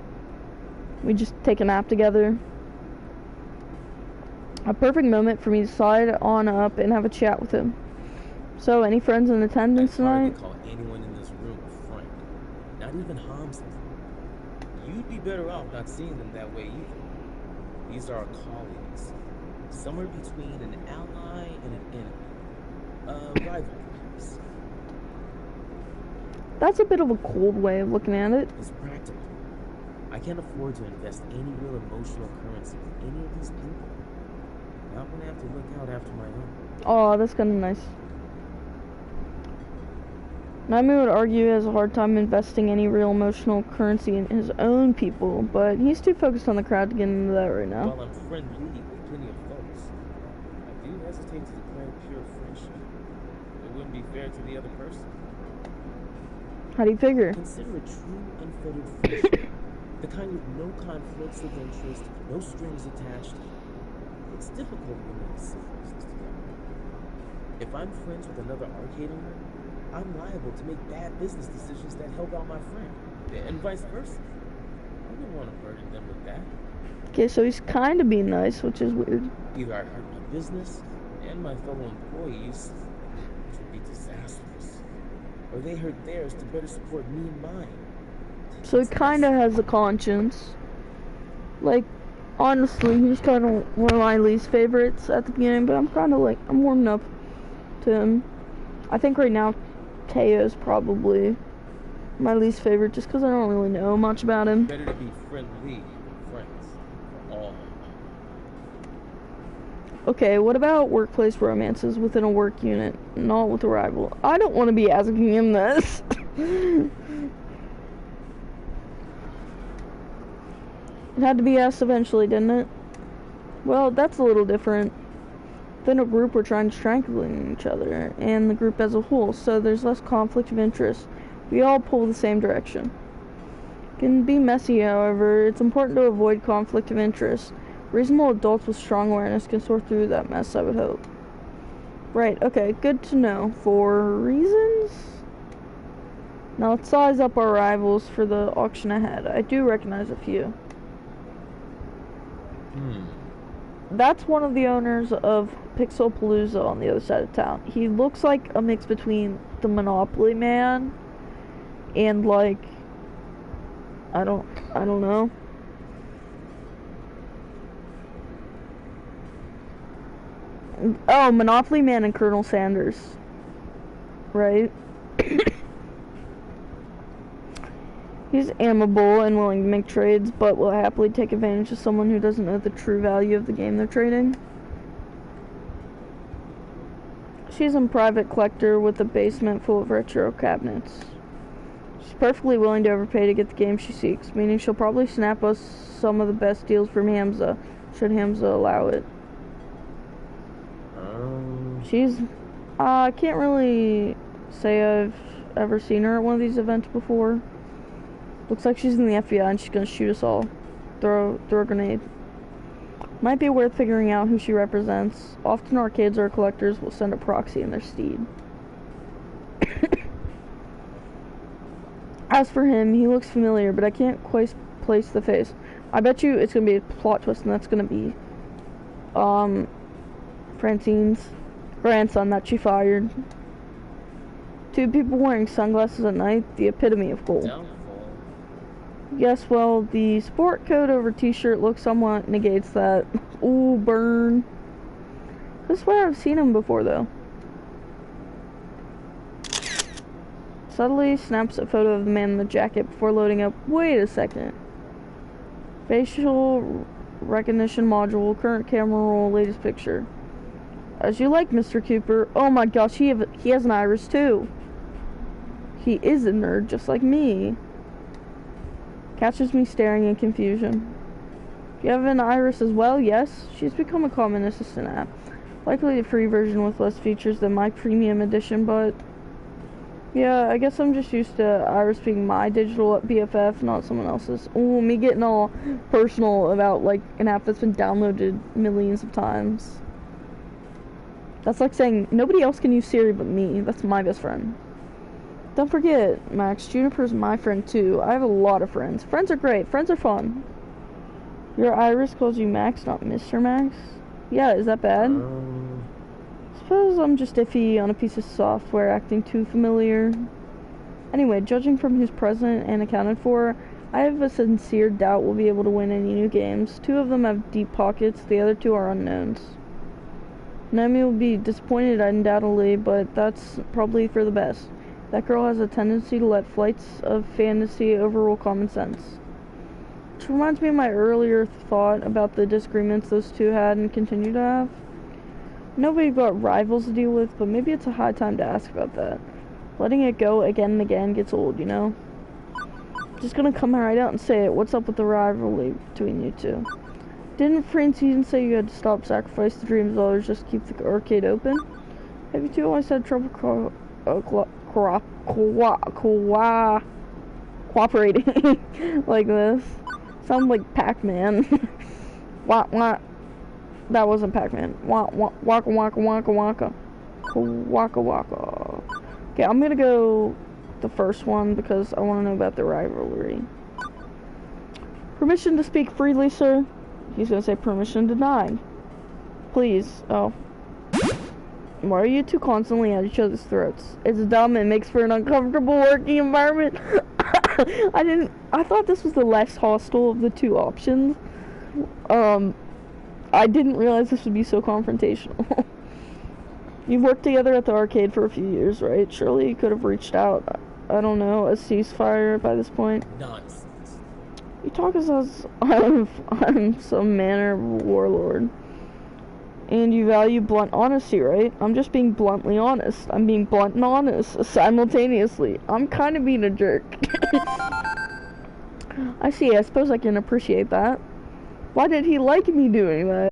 We just take a nap together. A perfect moment for me to slide on up and have a chat with him. So, any friends in attendance tonight? It's hard to call anyone in this room a friend. Not even Hamza. You'd be better off not seeing them that way either. These are our colleagues. Somewhere between an ally and an enemy. Rival, perhaps. That's a bit of a cold way of looking at it. It's practical. I can't afford to invest any real emotional currency with any of these people. Not when I have to look out after my own. Oh, that's kind of nice. Naomi would argue he has a hard time investing any real emotional currency in his own people, but he's too focused on the crowd to get into that right now. While I'm friendly with plenty of folks, I do hesitate to declare pure friendship. It wouldn't be fair to the other person. How do you figure? Consider a true unfettered friendship. The kind with no conflicts of interest, no strings attached. It's difficult when we see business together. If I'm friends with another arcade owner, I'm liable to make bad business decisions that help out my friend, and vice versa. I wouldn't want to burden them with that. Okay, so he's kind of being nice, which is weird. Either I hurt my business and my fellow employees, which would be disastrous, or they hurt theirs to better support me and mine. So he kind of has a conscience. Like, honestly, he's kind of one of my least favorites at the beginning, but I'm kind of like, I'm warming up to him. I think right now, Teo's probably my least favorite, just because I don't really know much about him. Better to be friendly friends for all. Okay, what about workplace romances within a work unit, not with a rival? I don't want to be asking him this. It had to be asked eventually, didn't it? Well, that's a little different. Then a group were trying to strangling each other, and the group as a whole, so there's less conflict of interest. We all pull the same direction. It can be messy, however. It's important to avoid conflict of interest. Reasonable adults with strong awareness can sort through that mess, I would hope. Right, okay, good to know. For reasons? Now let's size up our rivals for the auction ahead. I do recognize a few. That's one of the owners of Pixel Palooza on the other side of town. He looks like a mix between the Monopoly Man and like I don't know. Oh, Monopoly Man and Colonel Sanders. Right? He's amiable and willing to make trades, but will happily take advantage of someone who doesn't know the true value of the game they're trading. She's a private collector with a basement full of retro cabinets. She's perfectly willing to overpay to get the game she seeks, meaning she'll probably snap us some of the best deals from Hamza, should Hamza allow it. She's... I can't really say I've ever seen her at one of these events before. Looks like she's in the FBI and she's gonna shoot us all. Throw a grenade. Might be worth figuring out who she represents. Often arcades or collectors will send a proxy in their stead. As for him, he looks familiar, but I can't quite place the face. I bet you it's gonna be a plot twist, and that's gonna be Francine's grandson that she fired. Two people wearing sunglasses at night, the epitome of cool. Yes, well, the sport coat over t-shirt look somewhat negates that. Ooh, burn. This is where I've seen him before, though. Subtly snaps a photo of the man in the jacket before loading up. Wait a second. Facial recognition module, current camera roll, latest picture. As you like, Mr. Cooper. Oh my gosh, he has an iris, too. He is a nerd, just like me. Catches me staring in confusion. You have an iris as well? Yes. She's become a common assistant app. Likely a free version with less features than my premium edition, but... yeah, I guess I'm just used to Iris being my digital BFF, not someone else's. Ooh, me getting all personal about, like, an app that's been downloaded millions of times. That's like saying, nobody else can use Siri but me. That's my best friend. Don't forget, Max, Juniper's my friend too. I have a lot of friends. Friends are great. Friends are fun. Your Iris calls you Max, not Mr. Max? Yeah, is that bad? Suppose I'm just iffy on a piece of software acting too familiar. Anyway, judging from who's present and accounted for, I have a sincere doubt we'll be able to win any new games. Two of them have deep pockets, the other two are unknowns. Naomi will be disappointed undoubtedly, but that's probably for the best. That girl has a tendency to let flights of fantasy overrule common sense. Which reminds me of my earlier thought about the disagreements those two had and continue to have. Nobody got rivals to deal with, but maybe it's a high time to ask about that. Letting it go again and again gets old, you know? Just gonna come right out and say it. What's up with the rivalry between you two? Didn't Francine say you had to stop, sacrifice the dreams of others, just keep the arcade open? Have you two always had trouble cooperating like this? Sounds like Pac-Man. Wah wah. That wasn't Pac-Man. Wah wah waka waka waka waka. Waka waka. Okay, I'm gonna go the first one because I want to know about the rivalry. Permission to speak freely, sir? He's gonna say permission denied. Please. Oh. Why are you two constantly at each other's throats? It's dumb and makes for an uncomfortable working environment. I thought this was the less hostile of the two options. I didn't realize this would be so confrontational. You've worked together at the arcade for a few years, right? Surely you could have reached out, I don't know, a ceasefire by this point. Nonsense. You talk as I'm some manner of warlord. And you value blunt honesty, right? I'm just being bluntly honest. I'm being blunt and honest simultaneously. I'm kind of being a jerk. I see, I suppose I can appreciate that. Why did he like me doing that?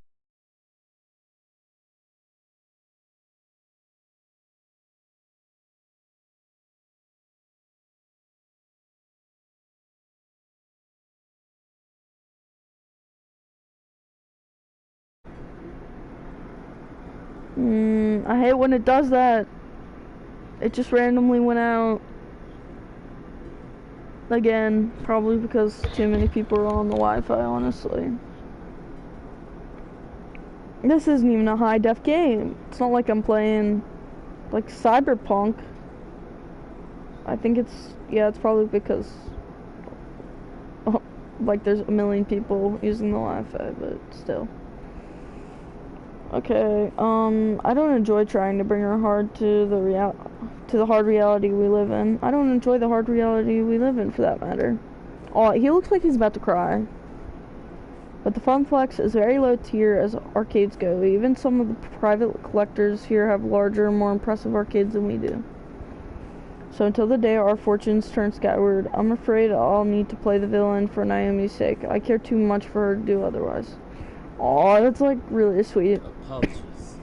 I hate when it does that. It just randomly went out. Again, probably because too many people are on the Wi-Fi, honestly. This isn't even a high-def game. It's not like I'm playing, like, Cyberpunk. I think it's, yeah, it's probably because, like, there's a million people using the Wi-Fi, but still. Okay, I don't enjoy trying to bring her hard to the hard reality we live in. I don't enjoy the hard reality we live in, for that matter. Oh, he looks like he's about to cry. But the Funplex is very low tier as arcades go. Even some of the private collectors here have larger, more impressive arcades than we do. So until the day our fortunes turn skyward, I'm afraid I'll need to play the villain for Naomi's sake. I care too much for her to do otherwise. Aw, that's like really sweet. Apologies.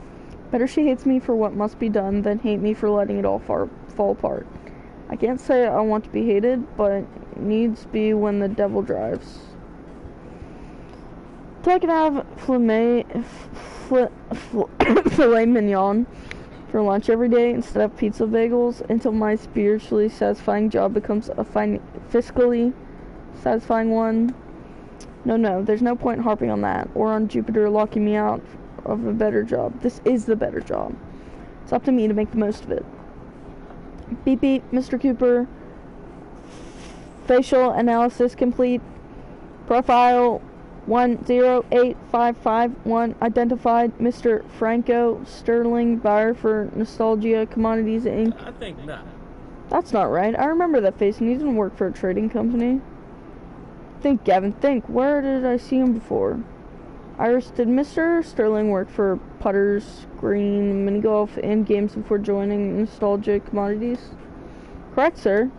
Better she hates me for what must be done than hate me for letting it all fall apart. I can't say I want to be hated, but needs be when the devil drives. So I can have filet mignon for lunch every day instead of pizza bagels until my spiritually satisfying job becomes a fiscally satisfying one. No, there's no point harping on that, or on Jupiter locking me out of a better job. This is the better job. It's up to me to make the most of it. Beep beep, Mr. Cooper. Facial analysis complete. Profile 108551 identified. Mr. Franco Sterling, buyer for Nostalgia Commodities Inc. I think not. That's not right. I remember that face, and he didn't work for a trading company. Think, Gavin, think. Where did I see him before? Iris, did Mr. Sterling work for Putters, Green, Mini Golf, and Games before joining Nostalgia Commodities? Correct, sir.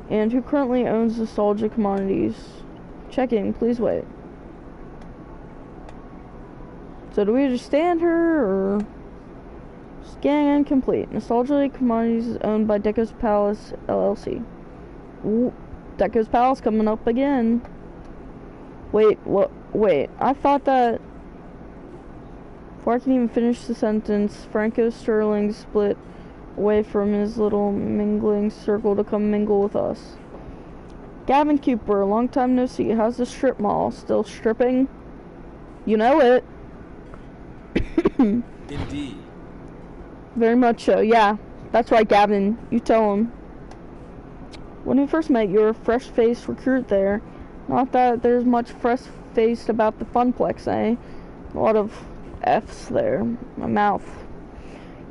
And who currently owns Nostalgia Commodities? Checking, please wait. So do we understand her, or... Scan complete. Nostalgia Commodities is owned by Deco's Palace, LLC. Ooh. Deco's Palace coming up again. Wait, what? Wait, I thought that... Before I can even finish the sentence, Franco Sterling split away from his little mingling circle to come mingle with us. Gavin Cooper, long time no see. How's the strip mall? Still stripping? You know it. Indeed. Very much so, yeah. That's right, Gavin. You tell him. When we first met, you were a fresh-faced recruit there. Not that there's much fresh-faced about the Funplex, eh? A lot of F's there. My mouth.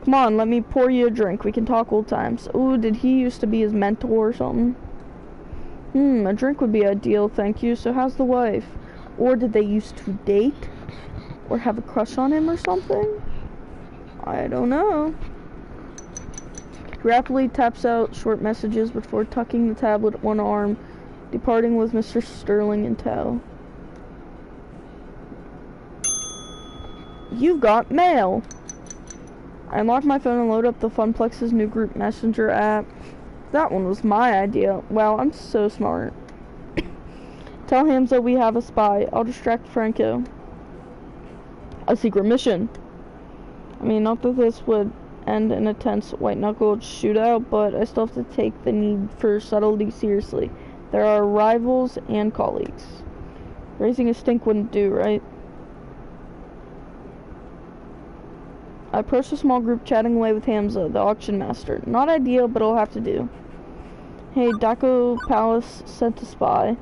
Come on, let me pour you a drink. We can talk old times. Ooh, did he used to be his mentor or something? A drink would be ideal, thank you. So how's the wife? Or did they used to date? Or have a crush on him or something? I don't know. He rapidly taps out short messages before tucking the tablet at one arm, departing with Mr. Sterling in tow. You've got mail! I unlock my phone and load up the Funplex's new group messenger app. That one was my idea. Wow, I'm so smart. Tell Hamza we have a spy. I'll distract Franco. A secret mission. I mean, not that this would end in a tense white-knuckled shootout, but I still have to take the need for subtlety seriously. There are rivals and colleagues. Raising a stink wouldn't do, right? I approached a small group chatting away with Hamza, the auction master. Not ideal, but it'll have to do. Hey, Daco Palace sent a spy.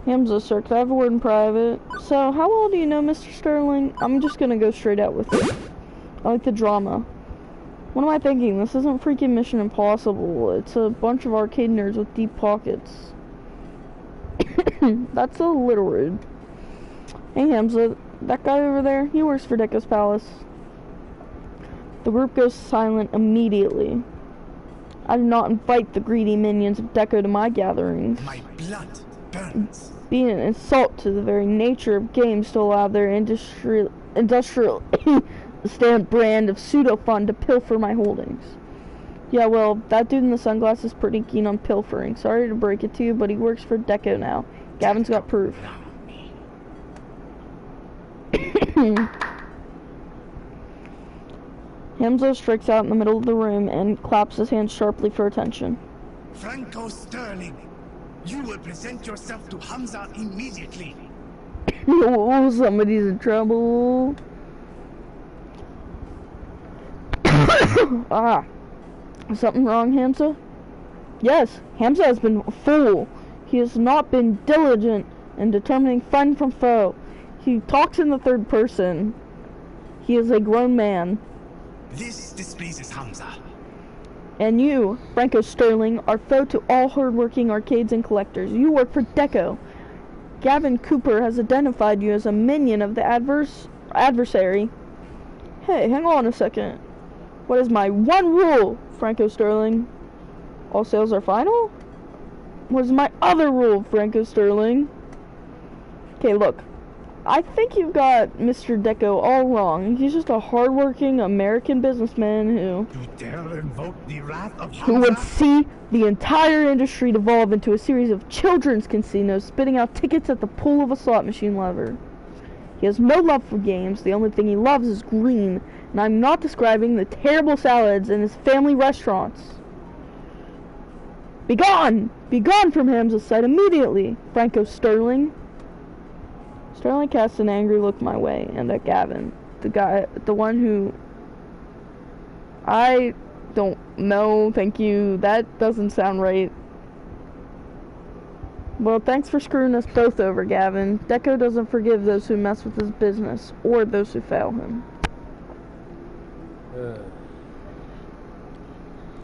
Hamza, sir, could I have a word in private? So, how well do you know Mr. Sterling? I'm just gonna go straight out with it. I like the drama. What am I thinking? This isn't freaking Mission Impossible. It's a bunch of arcade nerds with deep pockets. That's a little rude. Hey, Hamza, that guy over there, he works for Deco's Palace. The group goes silent immediately. I do not invite the greedy minions of Deco to my gatherings. My blood burns. Being an insult to the very nature of games to allow their industrial stamp brand of pseudo-fun to pilfer my holdings. Yeah, well, that dude in the sunglasses is pretty keen on pilfering. Sorry to break it to you, but he works for Deco now. Gavin's got proof. Hamza strikes out in the middle of the room and claps his hands sharply for attention. Franco Sterling, you will present yourself to Hamza immediately. Oh, somebody's in trouble. Ah. Something wrong, Hamza? Yes, Hamza has been a fool. He has not been diligent in determining friend from foe. He talks in the third person. He is a grown man. This displeases Hamza. And you, Franco Sterling, are foe to all hard-working arcades and collectors. You work for Deco. Gavin Cooper has identified you as a minion of the adversary. Hey, hang on a second. What is my one rule, Franco Sterling? All sales are final? What is my other rule, Franco Sterling? Okay, look. I think you've got Mr. Deco all wrong. He's just a hard-working American businessman You dare invoke the wrath of who would Hamza? see the entire industry devolve into a series of children's casinos spitting out tickets at the pull of a slot machine lever. He has no love for games. The only thing he loves is green. And I'm not describing the terrible salads in his family restaurants. Begone! Begone from Hamza's sight immediately, Franco Sterling. Sterling casts an angry look my way, and at Gavin, the one who... I don't know, thank you. That doesn't sound right. Well, thanks for screwing us both over, Gavin. Deco doesn't forgive those who mess with his business, or those who fail him.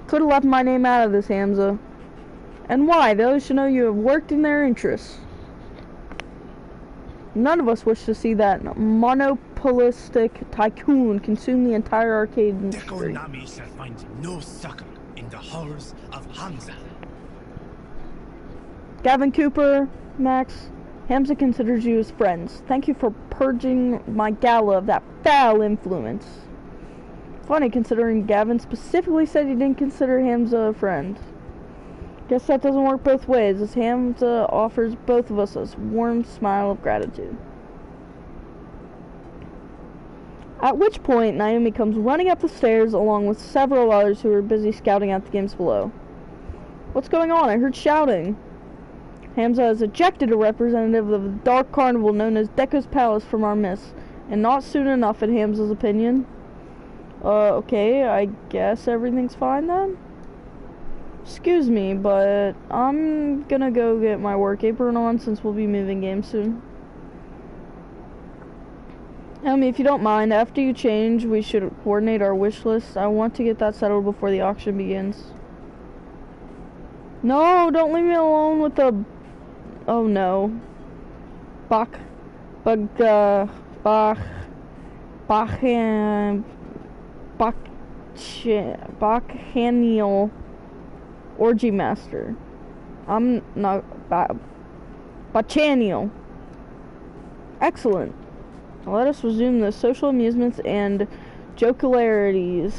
Could have left my name out of this, Hamza. And why? Those should know you have worked in their interests. None of us wish to see that monopolistic tycoon consume the entire arcade Deco industry. Nami shall find no succor in the horrors of Hamza. Gavin Cooper, Max, Hamza considers you his friends. Thank you for purging my gala of that foul influence. Funny, considering Gavin specifically said he didn't consider Hamza a friend. Guess that doesn't work both ways, as Hamza offers both of us a warm smile of gratitude. At which point, Naomi comes running up the stairs along with several others who are busy scouting out the games below. What's going on? I heard shouting. Hamza has ejected a representative of the dark carnival known as Deco's Palace from our midst, and not soon enough in Hamza's opinion. Okay, I guess everything's fine then? Excuse me, but I'm gonna go get my work apron on since we'll be moving games soon. Naomi, if you don't mind, after you change, we should coordinate our wish list. I want to get that settled before the auction begins. No, don't leave me alone with the... Oh no. Bach... Bach... Bach... Bachan... Bach... Bacchanial... Orgy Master. I'm not... Bacchanial. Excellent. Let us resume the social amusements and jocularities.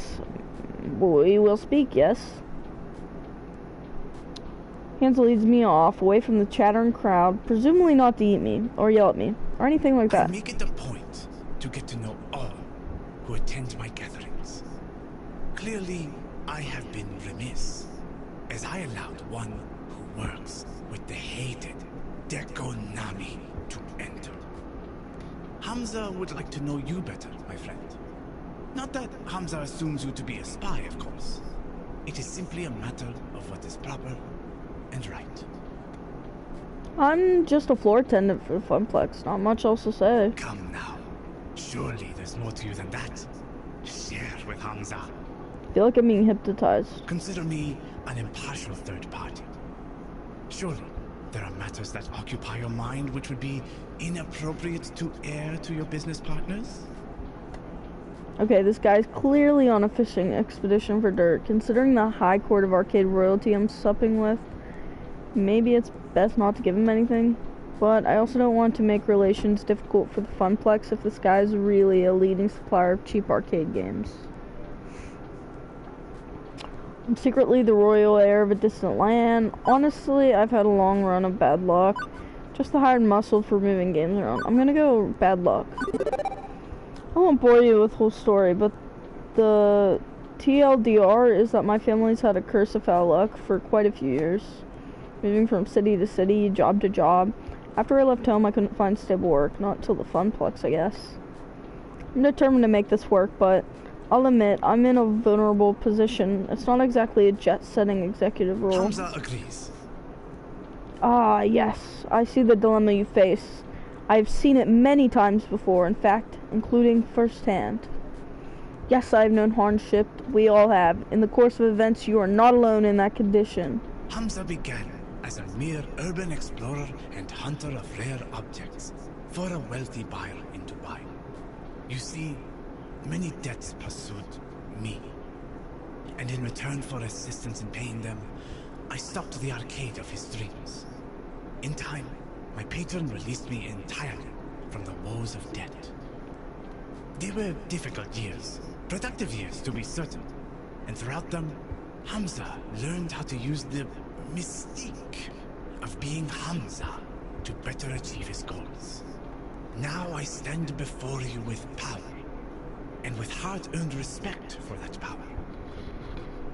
We will speak, yes? Hansel leads me off, away from the chattering crowd, presumably not to eat me, or yell at me, or anything like that. I make it a point to get to know all who attend my gatherings. Clearly, I have been remiss, as I allowed one who works with the hated Dekonami to enter. Hamza would like to know you better, my friend. Not that Hamza assumes you to be a spy, of course. It is simply a matter of what is proper and right. I'm just a floor attendant for the Funplex, not much else to say. Come now. Surely there's more to you than that. Share with Hamza. I feel like I'm being hypnotized. Consider me an impartial third party. Surely there are matters that occupy your mind which would be inappropriate to air to your business partners? Okay, this guy's clearly on a fishing expedition for dirt. Considering the high court of arcade royalty I'm supping with, maybe it's best not to give him anything. But I also don't want to make relations difficult for the Funplex if this guy's really a leading supplier of cheap arcade games. I'm secretly the royal heir of a distant land. Honestly, I've had a long run of bad luck. Just the hired muscle for moving games around. I'm gonna go bad luck. I won't bore you with the whole story, but the TLDR is that my family's had a curse of foul luck for quite a few years. Moving from city to city, job to job. After I left home, I couldn't find stable work. Not till the Funplex, I guess. I'm determined to make this work, but I'll admit, I'm in a vulnerable position. It's not exactly a jet-setting executive role. Hamza agrees. Ah, yes. I see the dilemma you face. I've seen it many times before, in fact, including firsthand. Yes, I've known hardship. We all have. In the course of events, you are not alone in that condition. Hamza began as a mere urban explorer and hunter of rare objects for a wealthy buyer in Dubai. You see, many debts pursued me, and in return for assistance in paying them, I stopped the arcade of his dreams. In time, my patron released me entirely from the woes of debt. They were difficult years, productive years to be certain, and throughout them, Hamza learned how to use the mystique of being Hamza to better achieve his goals. Now I stand before you with power, and with hard-earned respect for that power.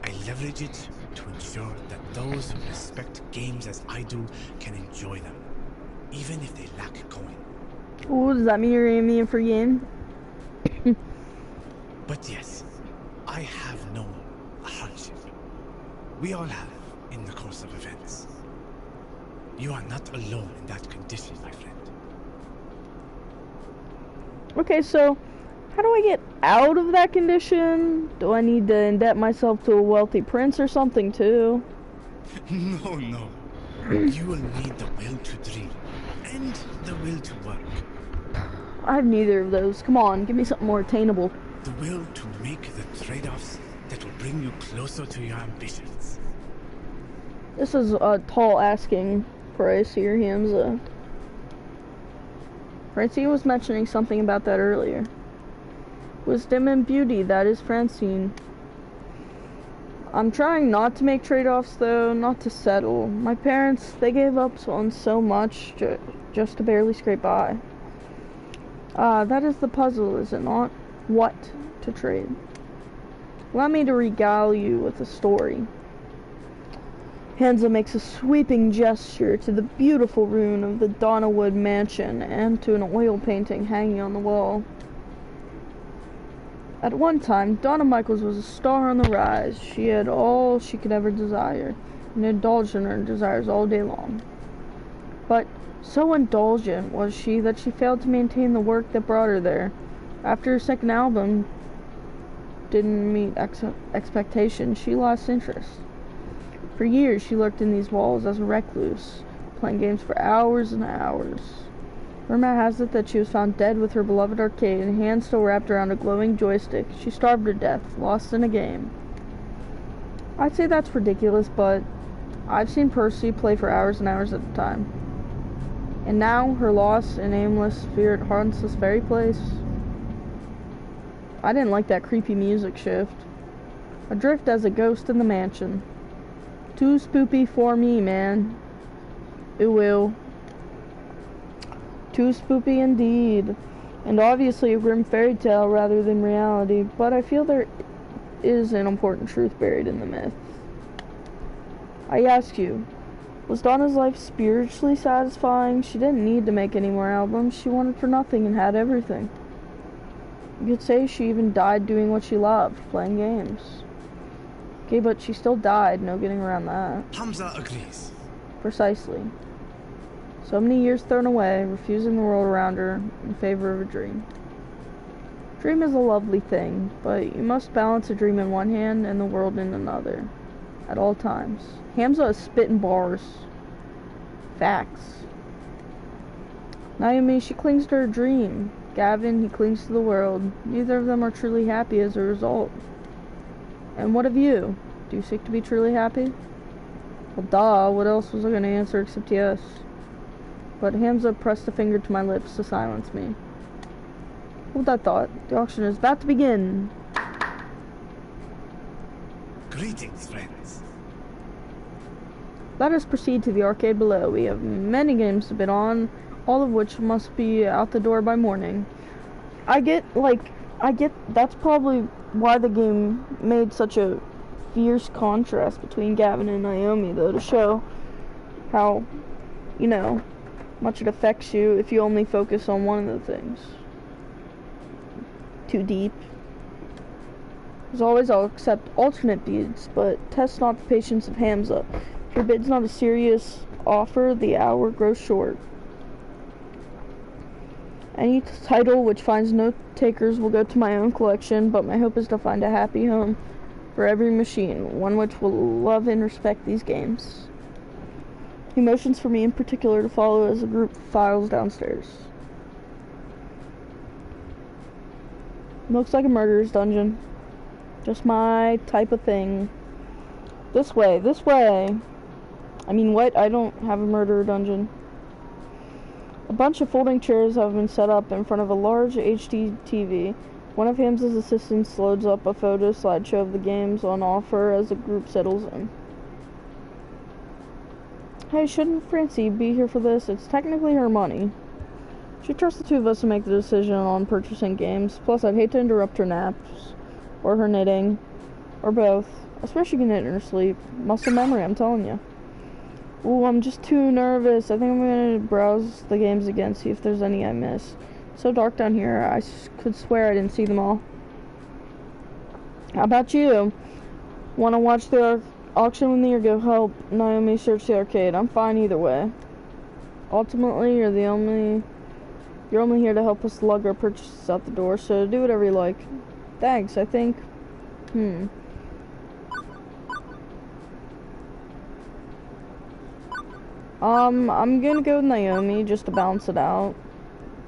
I leverage it to ensure that those who respect games as I do can enjoy them, even if they lack coin. Ooh, does that mean you're gonna be in free game? But yes, I have known hardship. We all have in the course of events. You are not alone in that condition, my friend. Okay, so how do I get out of that condition? Do I need to indebt myself to a wealthy prince or something too? No. You will need the will to dream and the will to work. I have neither of those. Come on, give me something more attainable. The will to make the trade-offs that will bring you closer to your ambitions. This is a tall asking price here, Hamza. Francine was mentioning something about that earlier. Wisdom and beauty, that is Francine. I'm trying not to make trade-offs though, not to settle. My parents, they gave up on so much just to barely scrape by. That is the puzzle, is it not? What to trade? Allow me to regale you with a story. Hamza makes a sweeping gesture to the beautiful ruin of the Donnawood mansion and to an oil painting hanging on the wall. At one time, Donna Michaels was a star on the rise. She had all she could ever desire, and indulged in her desires all day long. But so indulgent was she that she failed to maintain the work that brought her there. After her second album didn't meet expectations, she lost interest. For years, she lurked in these walls as a recluse, playing games for hours and hours. Rumor has it that she was found dead with her beloved arcade, hands still wrapped around a glowing joystick. She starved to death, lost in a game. I'd say that's ridiculous, but I've seen Percy play for hours and hours at a time. And now, her lost and aimless spirit haunts this very place. I didn't like that creepy music shift. Adrift as a ghost in the mansion. Too spoopy for me, man. Ooh. Too spoopy indeed. And obviously a grim fairy tale rather than reality, but I feel there is an important truth buried in the myth. I ask you, was Donna's life spiritually satisfying? She didn't need to make any more albums. She wanted for nothing and had everything. You could say she even died doing what she loved, playing games. Okay, but she still died, no getting around that. Hamza agrees. Precisely. So many years thrown away, refusing the world around her in favor of a dream. Dream is a lovely thing, but you must balance a dream in one hand and the world in another. At all times. Hamza is spitting bars. Facts. Naomi, she clings to her dream. Gavin, he clings to the world. Neither of them are truly happy as a result. And what of you? Do you seek to be truly happy? Well, duh, what else was I going to answer except yes? But Hamza pressed a finger to my lips to silence me. Hold that thought. The auction is about to begin. Greetings, friends. Let us proceed to the arcade below. We have many games to bid on, all of which must be out the door by morning. I get that's probably why the game made such a fierce contrast between Gavin and Naomi, though, to show how, much it affects you if you only focus on one of the things. Too deep. As always, I'll accept alternate bids, but test not the patience of Hamza. If your bid's not a serious offer, the hour grows short. Any title which finds no takers will go to my own collection, but my hope is to find a happy home for every machine, one which will love and respect these games. He motions for me in particular to follow as the group files downstairs. Looks like a murderer's dungeon. Just my type of thing. This way, this way. I mean, what? I don't have a murderer dungeon. A bunch of folding chairs have been set up in front of a large HD TV. One of Hamza's assistants loads up a photo slideshow of the games on offer as the group settles in. Hey, shouldn't Francie be here for this? It's technically her money. She trusts the two of us to make the decision on purchasing games. Plus, I'd hate to interrupt her naps, or her knitting, or both. I swear she can knit in her sleep. Muscle memory, I'm telling you. Ooh, I'm just too nervous. I think I'm gonna browse the games again, see if there's any I missed. It's so dark down here, I could swear I didn't see them all. How about you? Wanna watch the auction with me or go help Naomi search the arcade? I'm fine either way. Ultimately, you're only here to help us lug our purchases out the door, so do whatever you like. Thanks, I think. I'm gonna go with Naomi just to balance it out.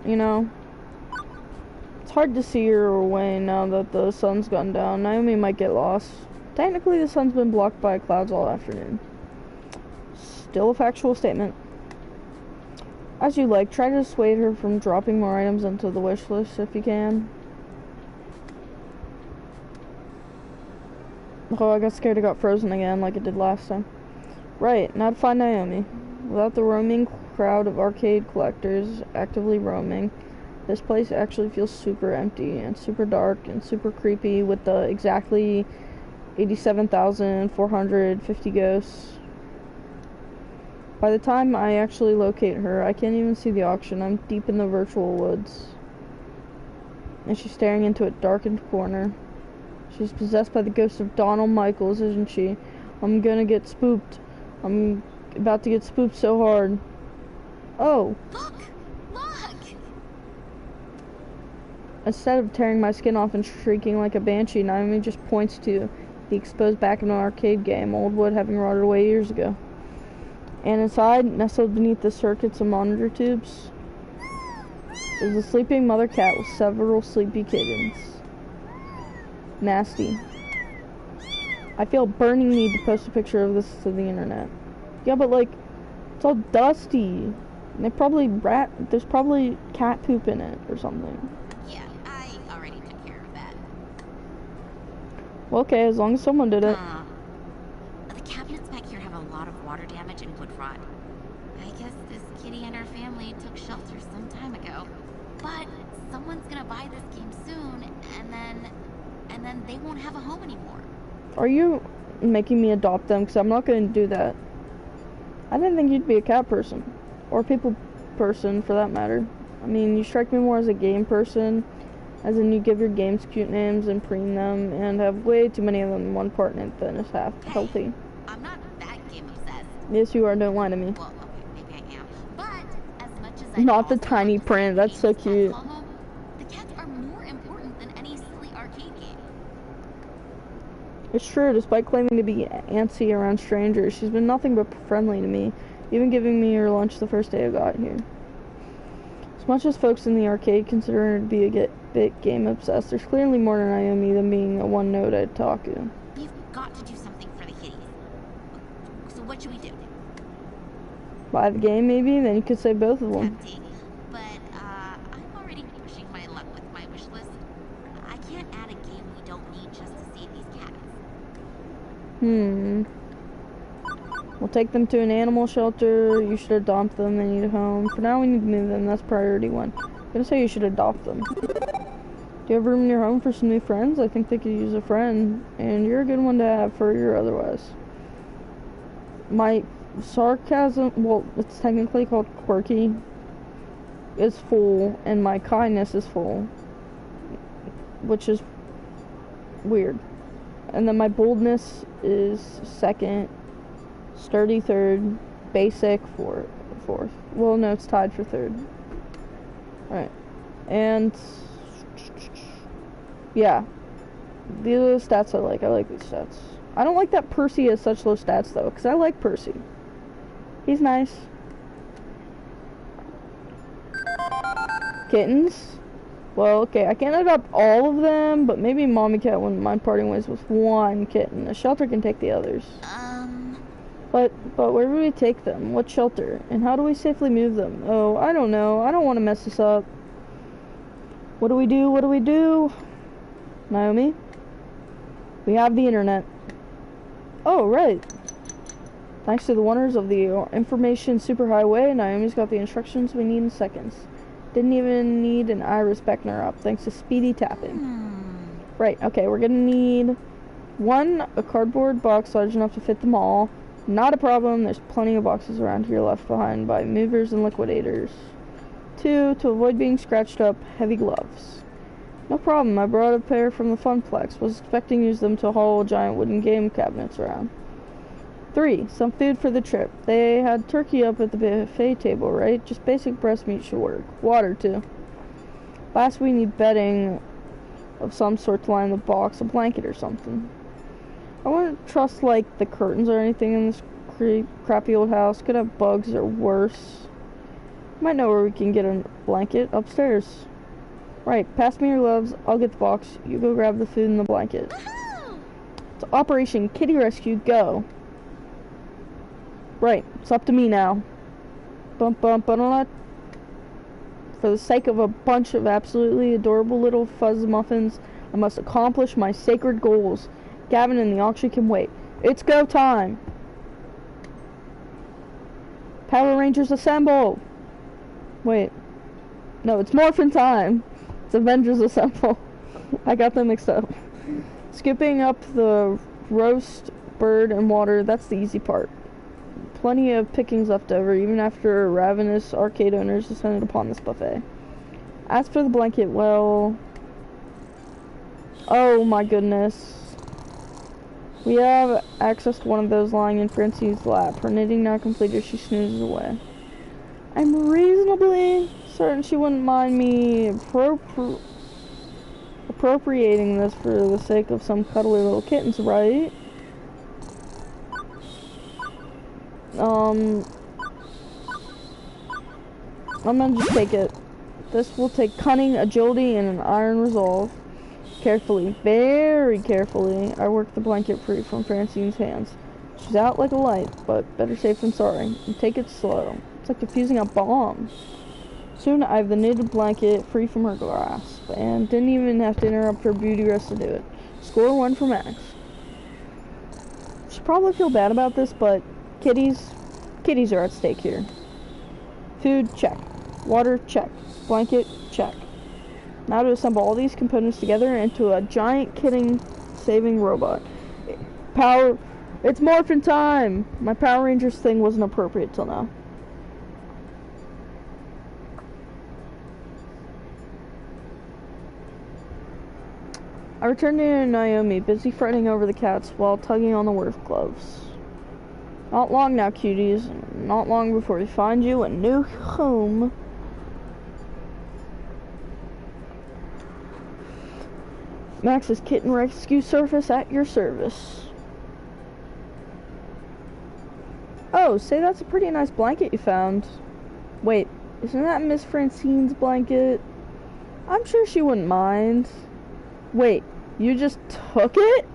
It's hard to see her way now that the sun's gone down. Naomi might get lost. Technically, the sun's been blocked by clouds all afternoon. Still a factual statement. As you like, try to dissuade her from dropping more items into the wish list if you can. Oh, I got scared it got frozen again like it did last time. Right, now to find Naomi. Without the roaming crowd of arcade collectors actively roaming, this place actually feels super empty and super dark and super creepy with the exactly 87,450 ghosts. By the time I actually locate her, I can't even see the auction. I'm deep in the virtual woods. And she's staring into a darkened corner. She's possessed by the ghost of Donald Michaels, isn't she? I'm gonna get spooked. I'm about to get spooked so hard. Oh! Look! Look! Instead of tearing my skin off and shrieking like a banshee, Naomi just points to the exposed back of an arcade game, old wood having rotted away years ago. And inside, nestled beneath the circuits and monitor tubes, is a sleeping mother cat with several sleepy kittens. Nasty. I feel a burning need to post a picture of this to the internet. Yeah, but like, it's all dusty. And there's probably cat poop in it or something. Yeah, I already took care of that. Well, okay, as long as someone did it. The cabinets back here have a lot of water damage and wood rot. I guess this kitty and her family took shelter some time ago. But someone's gonna buy this game soon, and then they won't have a home anymore. Are you making me adopt them? Because I'm not going to do that. I didn't think you'd be a cat person. Or people person, for that matter. I mean, you strike me more as a game person. As in, you give your games cute names and preen them, and have way too many of them in one partner that is half healthy. I'm not that game obsessed. Yes, you are. Don't lie to me. Well, okay, maybe I am. But as much as Not the also tiny want to print. see That's so games that cute. call home, the cats are more important than any silly arcade game. It's true, despite claiming to be antsy around strangers, she's been nothing but friendly to me, even giving me her lunch the first day I got here. As much as folks in the arcade consider her to be a bit game obsessed, there's clearly more to Naomi than being a one-note otaku. We've got to do something for the kitties. So what should we do? Buy the game, maybe? Then you could say both of them. Tempting. But I'm already pushing my luck with my wish list. I can't add a game we don't need just to save these cats. We'll take them to an animal shelter. You should adopt them. They need a home. For now, we need to move them. That's priority one. I'm gonna say you should adopt them. Do you have room in your home for some new friends? I think they could use a friend. And you're a good one to have for your otherwise. My sarcasm, well, it's technically called quirky, is full. And my kindness is full. Which is weird. And then my boldness is second. Sturdy third, basic fourth. Well, no, it's tied for third. Alright. And yeah. These are the stats I like. I like these stats. I don't like that Percy has such low stats though, because I like Percy. He's nice. Kittens. Well, okay, I can't adopt all of them, but maybe Mommy Cat wouldn't mind parting ways with one kitten. A shelter can take the others. But where do we take them? What shelter? And how do we safely move them? Oh, I don't know. I don't want to mess this up. What do we do? What do we do? Naomi? We have the internet. Oh, right. Thanks to the wonders of the information superhighway, Naomi's got the instructions we need in seconds. Didn't even need an iris beckoner up, thanks to speedy tapping. Right, okay, we're gonna need a cardboard box large enough to fit them all. Not a problem, there's plenty of boxes around here left behind by movers and liquidators. 2, to avoid being scratched up, heavy gloves. No problem, I brought a pair from the Funplex. Was expecting to use them to haul giant wooden game cabinets around. 3, some food for the trip. They had turkey up at the buffet table, right? Just basic breast meat should work. Water, too. Last, we need bedding of some sort to line the box, a blanket or something. I wouldn't trust, like, the curtains or anything in this crappy old house. Could have bugs or worse. Might know where we can get a blanket. Upstairs. Right, pass me your gloves. I'll get the box. You go grab the food and the blanket. It's Operation Kitty Rescue, go. Right, it's up to me now. Bump, bump, bump. For the sake of a bunch of absolutely adorable little fuzz muffins, I must accomplish my sacred goals. Gavin and the auction can wait. It's go time! Power Rangers assemble! Wait. No, it's Morphin time! It's Avengers assemble. I got them mixed up. Skipping up the roast, bird, and water, that's the easy part. Plenty of pickings left over, even after ravenous arcade owners descended upon this buffet. As for the blanket, well... Oh my goodness. We have access to one of those lying in Francine's lap. Her knitting now completed, she snoozes away. I'm reasonably certain she wouldn't mind me appropriating this for the sake of some cuddly little kittens, right? I'm gonna just take it. This will take cunning, agility, and an iron resolve. Carefully, very carefully, I work the blanket free from Francine's hands. She's out like a light, but better safe than sorry. And take it slow. It's like defusing a bomb. Soon I have the knitted blanket free from her grasp, and didn't even have to interrupt her beauty rest to do it. Score 1 for Max. Should probably feel bad about this, but kitties are at stake here. Food, check. Water, check. Blanket, check. Now to assemble all these components together into a giant kitten-saving robot. Power... It's morphin' time! My Power Rangers thing wasn't appropriate till now. I returned to Naomi, busy fretting over the cats while tugging on the work gloves. Not long now, cuties. Not long before we find you a new home. Max's Kitten Rescue Service at your service. Oh, say that's a pretty nice blanket you found. Wait, isn't that Miss Francine's blanket? I'm sure she wouldn't mind. Wait, you just took it?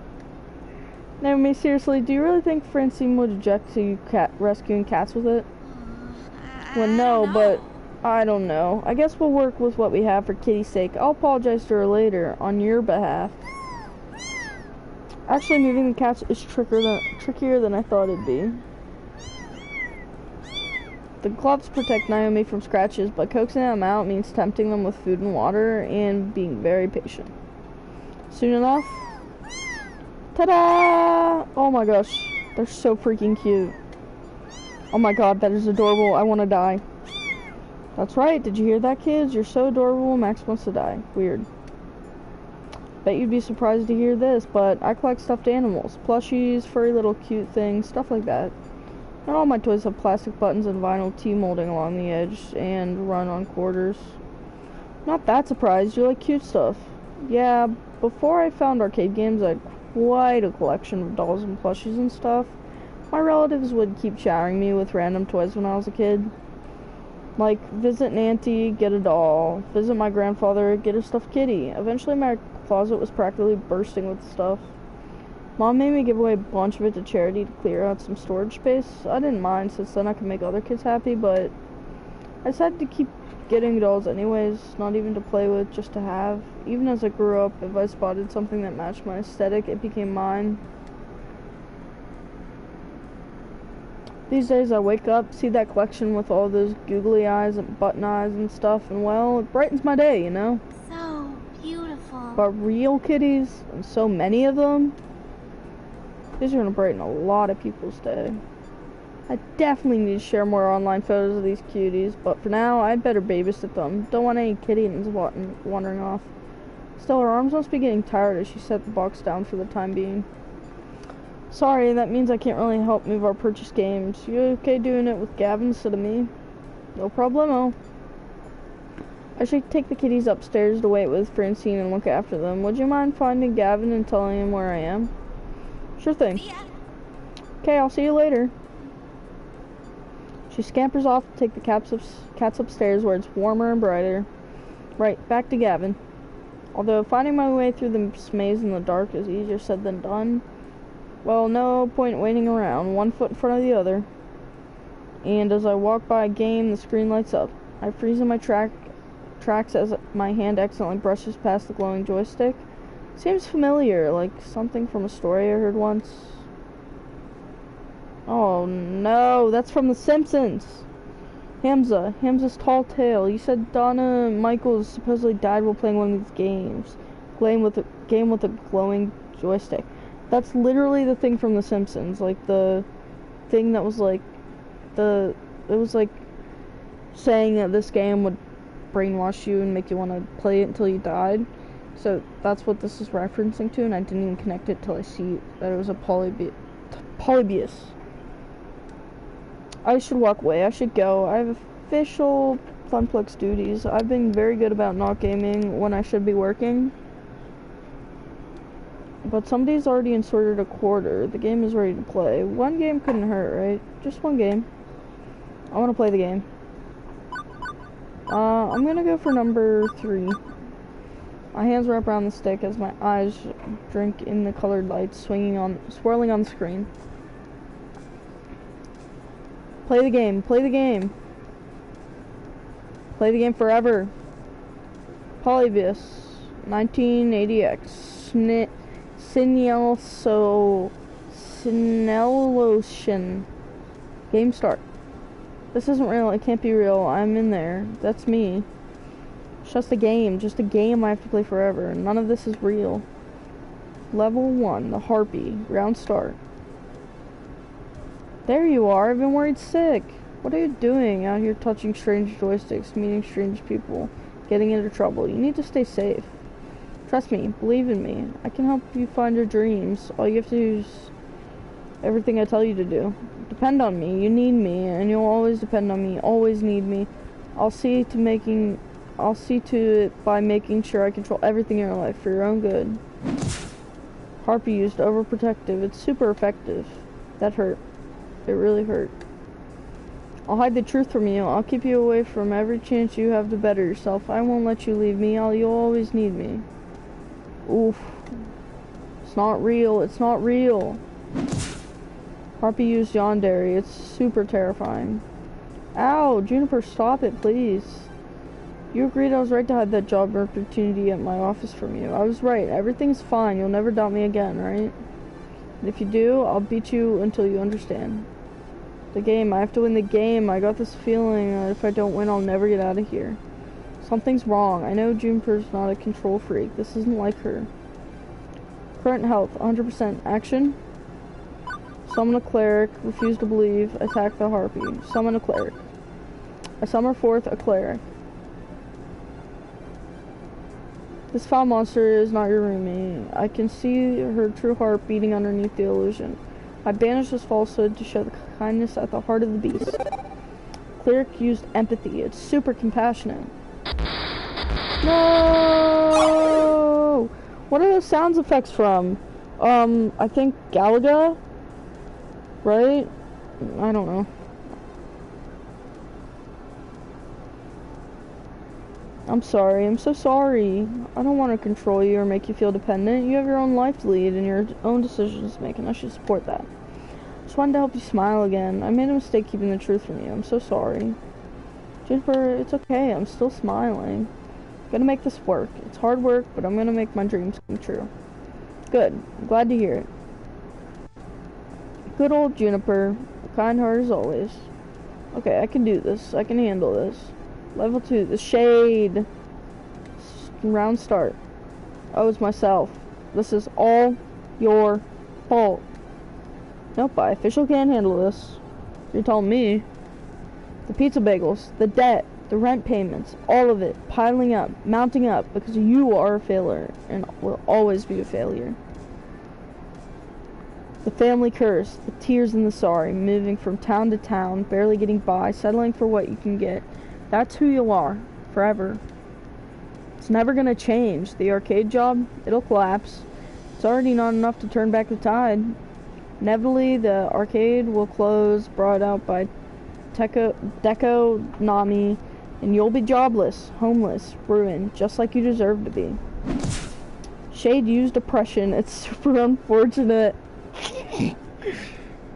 Naomi, seriously, do you really think Francine would object to you rescuing cats with it? Well, no, but I don't know. I guess we'll work with what we have for Kitty's sake. I'll apologize to her later, on your behalf. Actually, moving the cats is trickier than I thought it'd be. The gloves protect Naomi from scratches, but coaxing them out means tempting them with food and water and being very patient. Soon enough... Ta-da! Oh my gosh, they're so freaking cute. Oh my god, that is adorable. I want to die. That's right, did you hear that, kids? You're so adorable, Max wants to die. Weird. Bet you'd be surprised to hear this, but I collect stuffed animals. Plushies, furry little cute things, stuff like that. Not all my toys have plastic buttons and vinyl T-molding along the edge and run on quarters. Not that surprised, you like cute stuff. Yeah, before I found arcade games, I had quite a collection of dolls and plushies and stuff. My relatives would keep showering me with random toys when I was a kid. Like, visit an auntie, get a doll. Visit my grandfather, get a stuffed kitty. Eventually my closet was practically bursting with stuff. Mom made me give away a bunch of it to charity to clear out some storage space. I didn't mind, since then I could make other kids happy, but I decided to keep getting dolls anyways, not even to play with, just to have. Even as I grew up, if I spotted something that matched my aesthetic, it became mine. These days I wake up, see that collection with all those googly eyes and button eyes and stuff, and well, it brightens my day, you know? So beautiful. But real kitties, and so many of them, these are gonna brighten a lot of people's day. I definitely need to share more online photos of these cuties, but for now, I'd better babysit them. Don't want any kittens wandering off. Still, her arms must be getting tired as she set the box down for the time being. Sorry, that means I can't really help move our purchase games. You okay doing it with Gavin instead of me? No problemo. I should take the kitties upstairs to wait with Francine and look after them. Would you mind finding Gavin and telling him where I am? Sure thing. Okay, I'll see you later. She scampers off to take the cats upstairs where it's warmer and brighter. Right, back to Gavin. Although finding my way through this maze in the dark is easier said than done, well, no point waiting around, one foot in front of the other. And as I walk by a game, the screen lights up. I freeze in my tracks as my hand accidentally brushes past the glowing joystick. Seems familiar, like something from a story I heard once. Oh no, that's from The Simpsons! Hamza's tall tale. You said Donna Michaels supposedly died while playing one of these games. Game with a glowing joystick. That's literally the thing from The Simpsons. Like, the thing that was like, it was like saying that this game would brainwash you and make you want to play it until you died. So that's what this is referencing to, and I didn't even connect it till I see that it was a Polybius. I should walk away. I should go. I have official Funplex duties. I've been very good about not gaming when I should be working. But somebody's already inserted a quarter. The game is ready to play. One game couldn't hurt, right? Just one game. I want to play the game. I'm gonna go for number 3. My hands wrap around the stick as my eyes drink in the colored lights swirling on the screen. Play the game. Play the game. Play the game forever. Polybius, 1980X. Signalotion. Game start. This isn't real. It can't be real. I'm in there. That's me. It's just a game. Just a game I have to play forever. None of this is real. Level 1. The Harpy. Round start. There you are. I've been worried sick. What are you doing out here touching strange joysticks, meeting strange people, getting into trouble? You need to stay safe. Trust me. Believe in me. I can help you find your dreams. All you have to do is everything I tell you to do. Depend on me. You need me, and you'll always depend on me. Always need me. I'll see to it by making sure I control everything in your life for your own good. Harpy used overprotective. It's super effective. That hurt. It really hurt. I'll hide the truth from you. I'll keep you away from every chance you have to better yourself. I won't let you leave me. You'll always need me. Oof. It's not real. It's not real. Harpy used yandere. It's super terrifying. Ow! Juniper, stop it, please. You agreed I was right to hide that job opportunity at my office from you. I was right. Everything's fine. You'll never doubt me again, right? And if you do, I'll beat you until you understand. The game. I have to win the game. I got this feeling that if I don't win, I'll never get out of here. Something's wrong. I know Juniper's not a control freak. This isn't like her. Current health, 100%. Action. Summon a cleric. Refuse to believe. Attack the harpy. Summon a cleric. I summon forth a cleric. This foul monster is not your roomie. I can see her true heart beating underneath the illusion. I banish this falsehood to show the kindness at the heart of the beast. Cleric used empathy. It's super compassionate. No! What are those sounds effects from? I think Galaga? Right? I don't know. I'm sorry. I'm so sorry. I don't want to control you or make you feel dependent. You have your own life to lead and your own decisions to make, and I should support that. Just wanted to help you smile again. I made a mistake keeping the truth from you. I'm so sorry. Jennifer, it's okay. I'm still smiling. I'm gonna make this work. It's hard work, but I'm gonna make my dreams come true. Good. I'm glad to hear it. Good old Juniper. Kind heart as always. Okay, I can do this. I can handle this. Level 2, the shade. Round start. Oh, it's myself. This is all your fault. Nope, I officially can't handle this. You're telling me. The pizza bagels, the debt, the rent payments, all of it piling up, mounting up, because you are a failure and will always be a failure. The family curse, the tears and the sorry, moving from town to town, barely getting by, settling for what you can get. That's who you are, forever. It's never gonna change. The arcade job, it'll collapse. It's already not enough to turn back the tide. Inevitably, the arcade will close, brought out by Deco Nami, and you'll be jobless, homeless, ruined, just like you deserve to be. Shade used oppression. It's super unfortunate.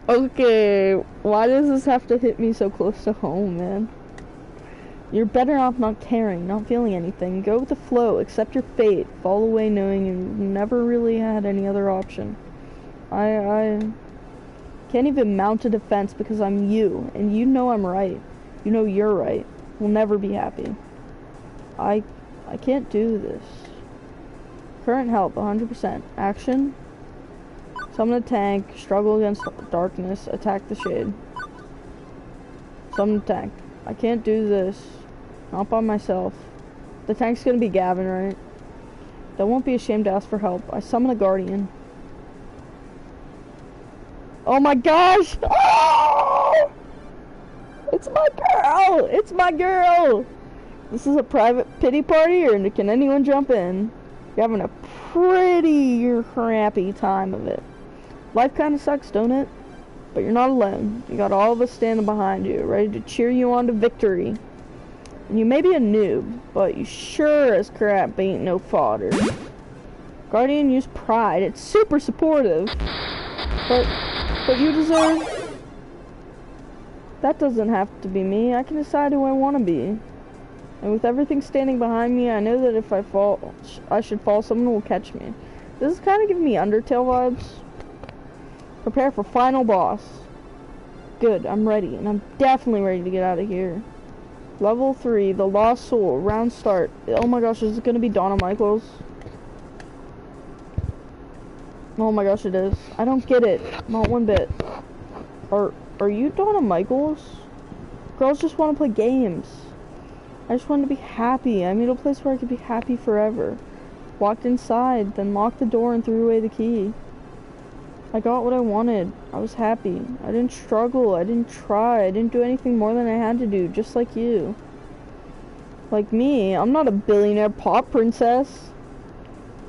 Okay, why does this have to hit me so close to home, man? You're better off not caring, not feeling anything. Go with the flow, accept your fate, fall away knowing you never really had any other option. I can't even mount a defense because I'm you, and you know I'm right. You know you're right. We'll never be happy. I can't do this. Current health, 100%. Action. Summon a tank, struggle against darkness, attack the shade. Summon a tank. I can't do this. Not by myself. The tank's gonna be Gavin, right? They won't be ashamed to ask for help. I summon a guardian. Oh my gosh! Oh! It's my girl! It's my girl! This is a private pity party, or can anyone jump in? You're having a pretty crappy time of it. Life kind of sucks, don't it? But you're not alone. You got all of us standing behind you, ready to cheer you on to victory. And you may be a noob, but you sure as crap ain't no fodder. Guardian, use pride. It's super supportive. But you deserve... That doesn't have to be me. I can decide who I want to be. And with everything standing behind me, I know that if I fall, I should fall, someone will catch me. This is kind of giving me Undertale vibes. Prepare for final boss. Good, I'm ready, and I'm definitely ready to get out of here. Level 3, the Lost Soul, round start. Oh my gosh, is it gonna be Donna Michaels? Oh my gosh, it is. I don't get it, not one bit. Are you Donna Michaels? Girls just want to play games. I just wanted to be happy. I made a place where I could be happy forever. Walked inside, then locked the door and threw away the key. I got what I wanted. I was happy. I didn't struggle. I didn't try. I didn't do anything more than I had to do, just like you. Like me, I'm not a billionaire pop princess.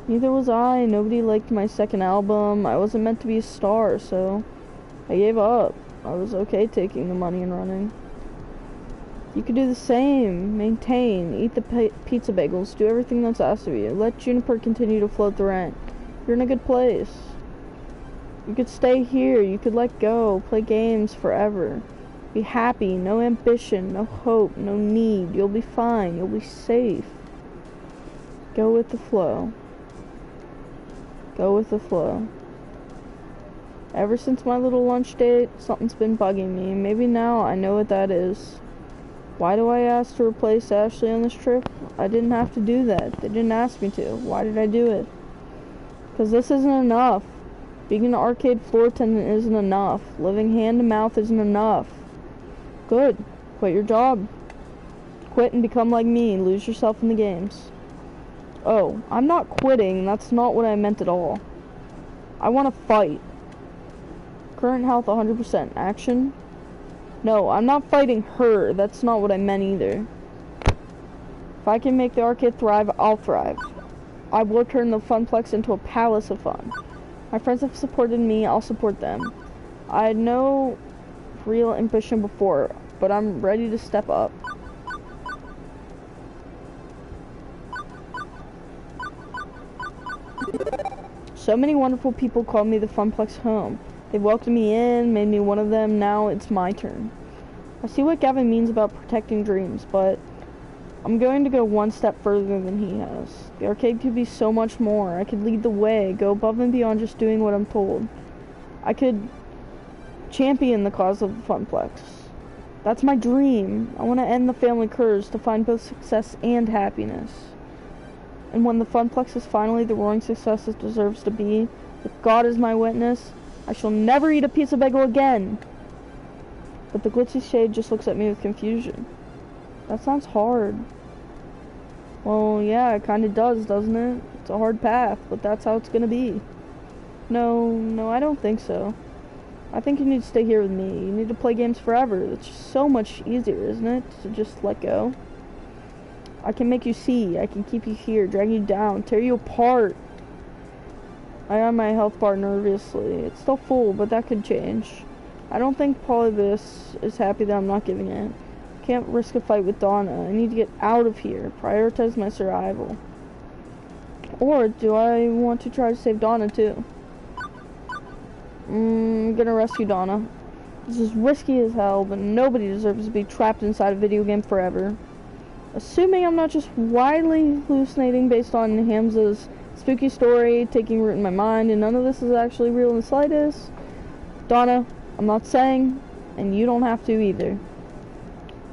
Neither was I. Nobody liked my second album. I wasn't meant to be a star, so I gave up. I was okay taking the money and running. You could do the same. Maintain. Eat the pizza bagels. Do everything that's asked of you. Let Juniper continue to float the rent. You're in a good place. You could stay here. You could let go. Play games forever. Be happy. No ambition. No hope. No need. You'll be fine. You'll be safe. Go with the flow. Go with the flow. Ever since my little lunch date, something's been bugging me. Maybe now I know what that is. Why do I ask to replace Ashley on this trip? I didn't have to do that. They didn't ask me to. Why did I do it? Because this isn't enough. Being an arcade floor attendant isn't enough. Living hand to mouth isn't enough. Good. Quit your job. Quit and become like me. Lose yourself in the games. Oh, I'm not quitting. That's not what I meant at all. I want to fight. Current health 100%. Action. No, I'm not fighting her. That's not what I meant either. If I can make the arcade thrive, I'll thrive. I will turn the Funplex into a palace of fun. My friends have supported me, I'll support them. I had no real ambition before, but I'm ready to step up. So many wonderful people called me the Funplex home. They welcomed me in, made me one of them. Now it's my turn. I see what Gavin means about protecting dreams, but I'm going to go one step further than he has. The arcade could be so much more. I could lead the way, go above and beyond just doing what I'm told. I could champion the cause of the Funplex. That's my dream. I want to end the family curse, to find both success and happiness. And when the Funplex is finally the roaring success it deserves to be, if God is my witness, I shall never eat a pizza bagel again. But the glitchy shade just looks at me with confusion. That sounds hard. Well, yeah, it kinda does, doesn't it? It's a hard path, but that's how it's gonna be. No, I don't think so. I think you need to stay here with me. You need to play games forever. It's just so much easier, isn't it? To just let go. I can make you see. I can keep you here, drag you down, tear you apart. I eye my health bar nervously. It's still full, but that could change. I don't think Polybius is happy that I'm not giving in. Can't risk a fight with Donna. I need to get out of here. Prioritize my survival. Or do I want to try to save Donna too? I'm gonna rescue Donna. This is risky as hell, but nobody deserves to be trapped inside a video game forever. Assuming I'm not just widely hallucinating based on Hamza's spooky story taking root in my mind, and none of this is actually real in the slightest. Donna, I'm not saying, and you don't have to either.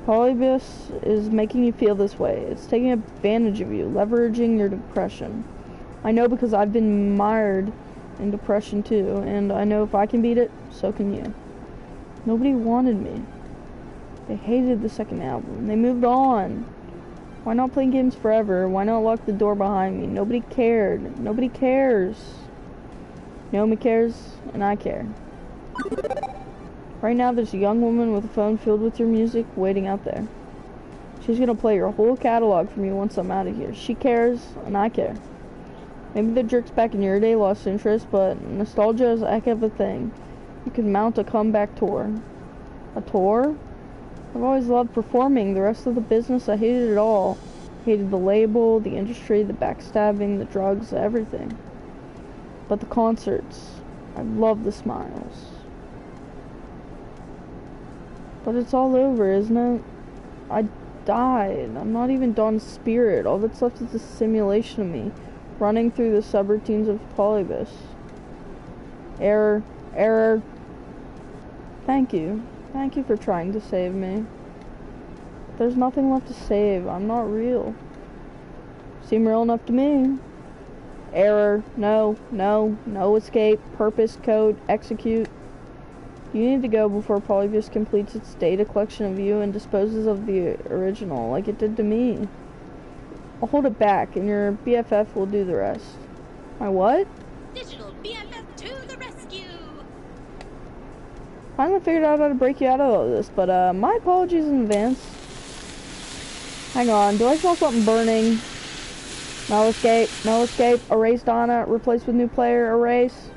Polybius is making you feel this way. It's taking advantage of you, leveraging your depression. I know because I've been mired in depression too, and I know if I can beat it, so can you. Nobody wanted me. They hated the second album. They moved on. Why not play games forever? Why not lock the door behind me? Nobody cared. Nobody cares. Naomi cares, and I care. Right now, there's a young woman with a phone filled with your music waiting out there. She's gonna play your whole catalog for me once I'm out of here. She cares, and I care. Maybe the jerks back in your day lost interest, but nostalgia is a heck of a thing. You can mount a comeback tour. A tour? I've always loved performing. The rest of the business, I hated it all. Hated the label, the industry, the backstabbing, the drugs, everything. But the concerts, I love the smiles. But it's all over, isn't it? I died. I'm not even done spirit. All that's left is a simulation of me, running through the subroutines of Polybus. Error. Error. Thank you. Thank you for trying to save me. There's nothing left to save. I'm not real. Seem real enough to me. Error. No. No. No escape. Purpose. Code. Execute. You need to go before Polybus completes its data collection of you and disposes of the original, like it did to me. I'll hold it back, and your BFF will do the rest. My what? Digital BFF to the rescue! Finally figured out how to break you out of all this, but my apologies in advance. Hang on, do I smell something burning? No escape, no escape. Erase Donna, replace with new player, erase.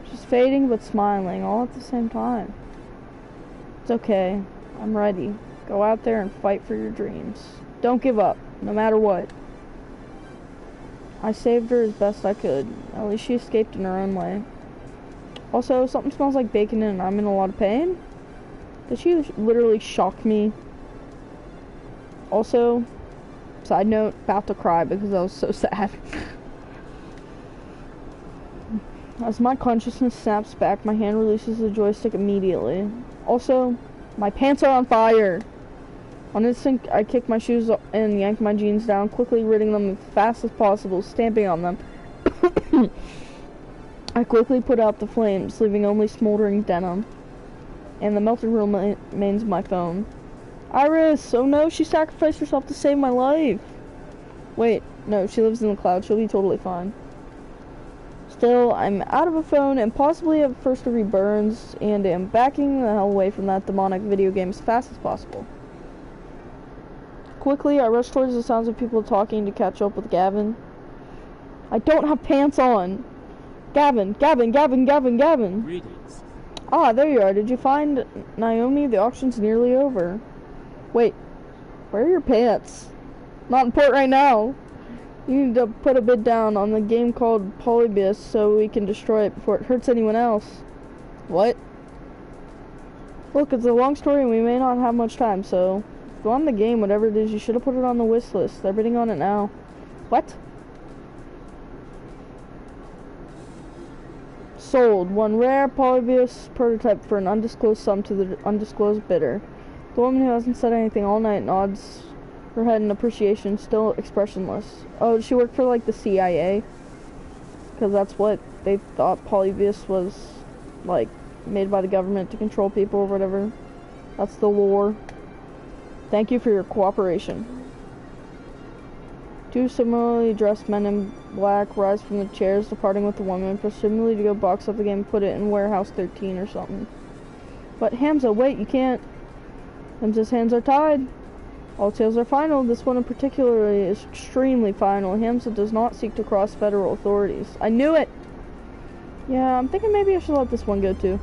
She's fading but smiling, all at the same time. It's okay, I'm ready. Go out there and fight for your dreams. Don't give up, no matter what. I saved her as best I could. At least she escaped in her own way. Also, something smells like bacon and I'm in a lot of pain. Did she literally shock me? Also, side note, about to cry because I was so sad. As my consciousness snaps back, my hand releases the joystick immediately. Also, my pants are on fire. On instinct, I kick my shoes and yank my jeans down, quickly ridding them as fast as possible, stamping on them. I quickly put out the flames, leaving only smoldering denim. And the melted remains of my phone. Iris! Oh no, she sacrificed herself to save my life! Wait, no, she lives in the cloud. She'll be totally fine. Still, I'm out of a phone and possibly have first-degree burns, and am backing the hell away from that demonic video game as fast as possible. Quickly, I rush towards the sounds of people talking to catch up with Gavin. I don't have pants on! Gavin! Gavin! Gavin! Gavin! Gavin! Greetings. Ah, there you are. Did you find Naomi? The auction's nearly over. Wait, where are your pants? Not important right now. You need to put a bid down on the game called Polybus so we can destroy it before it hurts anyone else. What? Look, it's a long story and we may not have much time, so if you want the game, whatever it is, you should have put it on the wish list. They're bidding on it now. What? Sold. One rare Polybus prototype for an undisclosed sum to the undisclosed bidder. The woman who hasn't said anything all night nods her head in appreciation, still expressionless. Oh, she worked for, like, the CIA? Because that's what they thought Polybus was, like, made by the government to control people or whatever. That's the lore. Thank you for your cooperation. Two similarly dressed men in black rise from the chairs, departing with the woman, presumably to go box up the game and put it in Warehouse 13 or something. But Hamza, wait, you can't. Hamza's hands are tied. All tales are final. This one in particular is extremely final. Hamza does not seek to cross federal authorities. I knew it! Yeah, I'm thinking maybe I should let this one go too.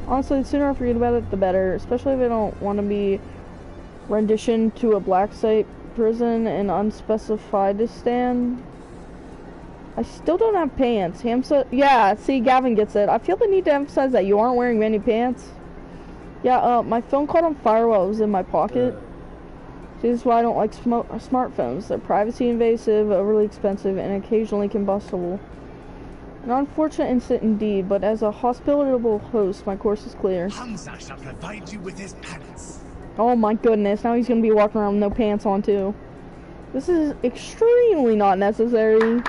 Honestly, the sooner I forget about it, the better. Especially if I don't want to be renditioned to a black site prison in unspecified-istan. I still don't have pants. Hamza... Yeah, see, Gavin gets it. I feel the need to emphasize that you aren't wearing many pants. Yeah, my phone caught on fire while it was in my pocket. See, this is why I don't like smartphones. They're privacy invasive, overly expensive, and occasionally combustible. An unfortunate incident indeed, but as a hospitable host, my course is clear. Hamza shall provide you with his pants. Oh my goodness, now he's gonna be walking around with no pants on too. This is extremely not necessary.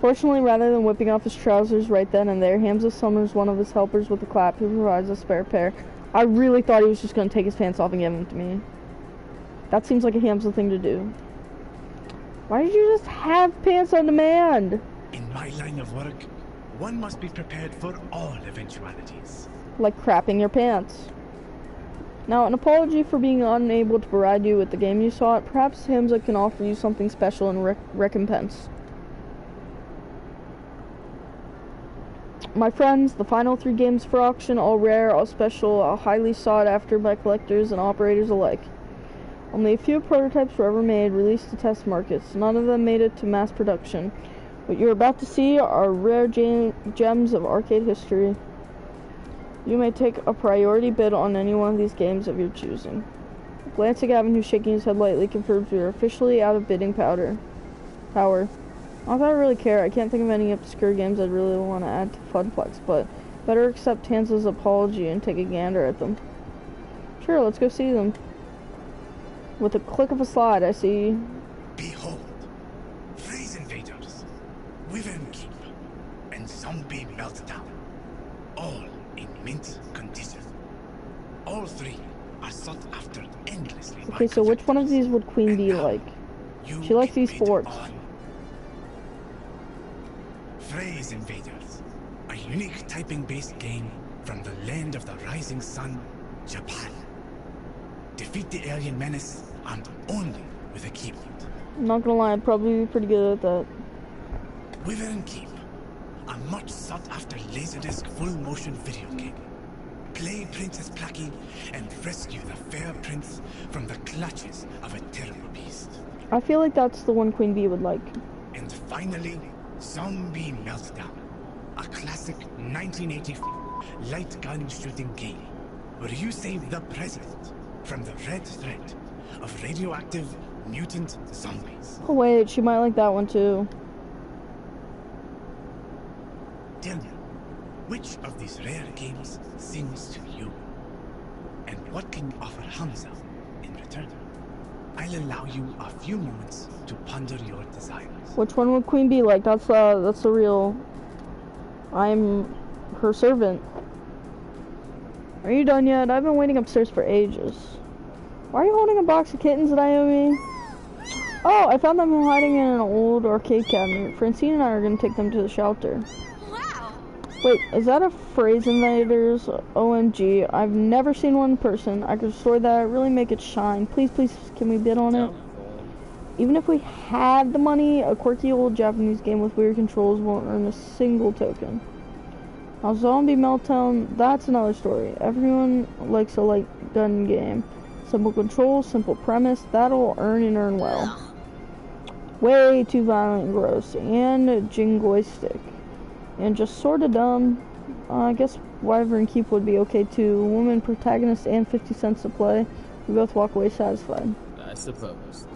Fortunately, rather than whipping off his trousers right then and there, Hamza summons one of his helpers with a clap who provides a spare pair. I really thought he was just gonna take his pants off and give them to me. That seems like a Hamza thing to do. Why did you just have pants on demand? In my line of work, one must be prepared for all eventualities. Like crapping your pants. Now, an apology for being unable to provide you with the game you sought. Perhaps Hamza can offer you something special in recompense. My friends, the final 3 games for auction, all rare, all special, all highly sought after by collectors and operators alike. Only a few prototypes were ever made, released to test markets. None of them made it to mass production. What you're about to see are rare gems of arcade history. You may take a priority bid on any one of these games of your choosing. Glancing at Gavin, who's shaking his head lightly, confirms we are officially out of bidding power. Not that I really care. I can't think of any obscure games I'd really want to add to Funplex, but better accept Hansa's apology and take a gander at them. Sure, let's go see them. With a click of a slide, I see... Behold, Phrase Invaders, Wyvern Keep, and Zombie Meltdown, all in mint condition. All 3 are sought after endlessly. Okay, so which one of these would Queen Bee like? She likes these sports. Phrase Invaders, a unique typing-based game from the land of the rising sun, Japan. Defeat the alien menace and only with a keyboard. I'm not gonna lie, I'd probably be pretty good at that. Wyvern Keep, a much sought-after Laserdisc full-motion video game. Play Princess Plucky and rescue the fair prince from the clutches of a terrible beast. I feel like that's the one Queen Bee would like. And finally, Zombie Meltdown, a classic 1984 light gun shooting game where you save the president from the red threat of radioactive mutant zombies. Oh wait, she might like that one too. Tell me, which of these rare games sings to you? And what can you offer Hamza in return? I'll allow you a few moments to ponder your desires. Which one would Queen Bee like? That's the real... I'm her servant. Are you done yet? I've been waiting upstairs for ages. Why are you holding a box of kittens, Naomi? Oh, I found them hiding in an old arcade cabinet. Francine and I are going to take them to the shelter. Wow. Wait, is that a Phrase Invaders? OMG, I've never seen one in person. I could restore that, really make it shine. Please, please, can we bid on it? Even if we had the money, a quirky old Japanese game with weird controls won't earn a single token. Now, Zombie Meltdown, that's another story. Everyone likes a light gun game. Simple controls, simple premise, that'll earn well. Way too violent and gross, and jingoistic. And just sorta dumb. I guess Wyvern Keep would be okay too. Woman protagonist and 50 cents to play. We both walk away satisfied. I suppose.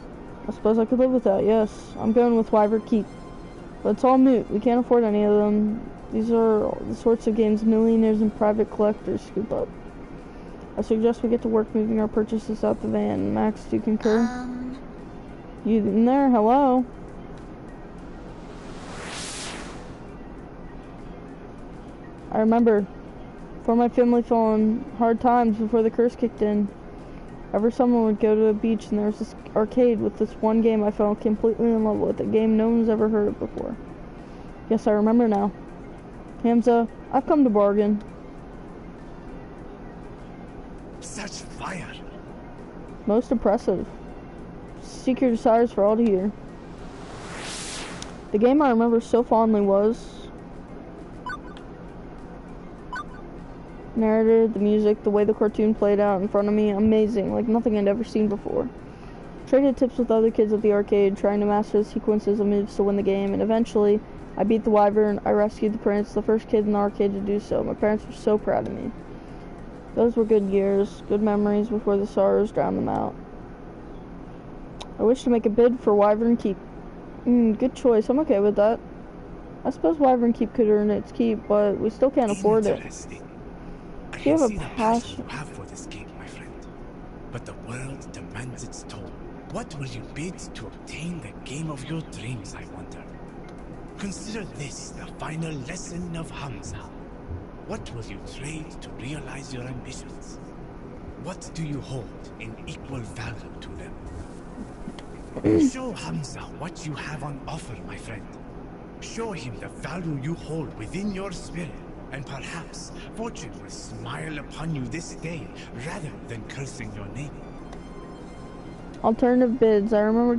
I suppose I could live with that, yes. I'm going with Wyvern Keep. But it's all moot. We can't afford any of them. These are the sorts of games millionaires and private collectors scoop up. I suggest we get to work moving our purchases out the van. Max, do you concur? You in there? Hello? I remember. Before my family fell on hard times before the curse kicked in. Ever someone would go to a beach and there was this arcade with this one game I fell completely in love with. A game no one's ever heard of before. Yes, I remember now. Hamza, I've come to bargain. Such fire! Most impressive. Seek your desires for all to hear. The game I remember so fondly was... narrative, the music, the way the cartoon played out in front of me, amazing, like nothing I'd ever seen before. Traded tips with other kids at the arcade, trying to master the sequences of moves to win the game, and eventually, I beat the Wyvern, I rescued the prince, the first kid in the arcade to do so. My parents were so proud of me. Those were good years, good memories before the sorrows drowned them out. I wish to make a bid for Wyvern Keep. Good choice, I'm okay with that. I suppose Wyvern Keep could earn its keep, but we still can't afford it. I can see the passion you have for this game, my friend. But the world demands its toll. What will you bid to obtain the game of your dreams, I wonder? Consider this the final lesson of Hamza. What will you trade to realize your ambitions? What do you hold in equal value to them? Show Hamza what you have on offer, my friend. Show him the value you hold within your spirit. And perhaps fortune will smile upon you this day rather than cursing your name. Alternative bids. I remember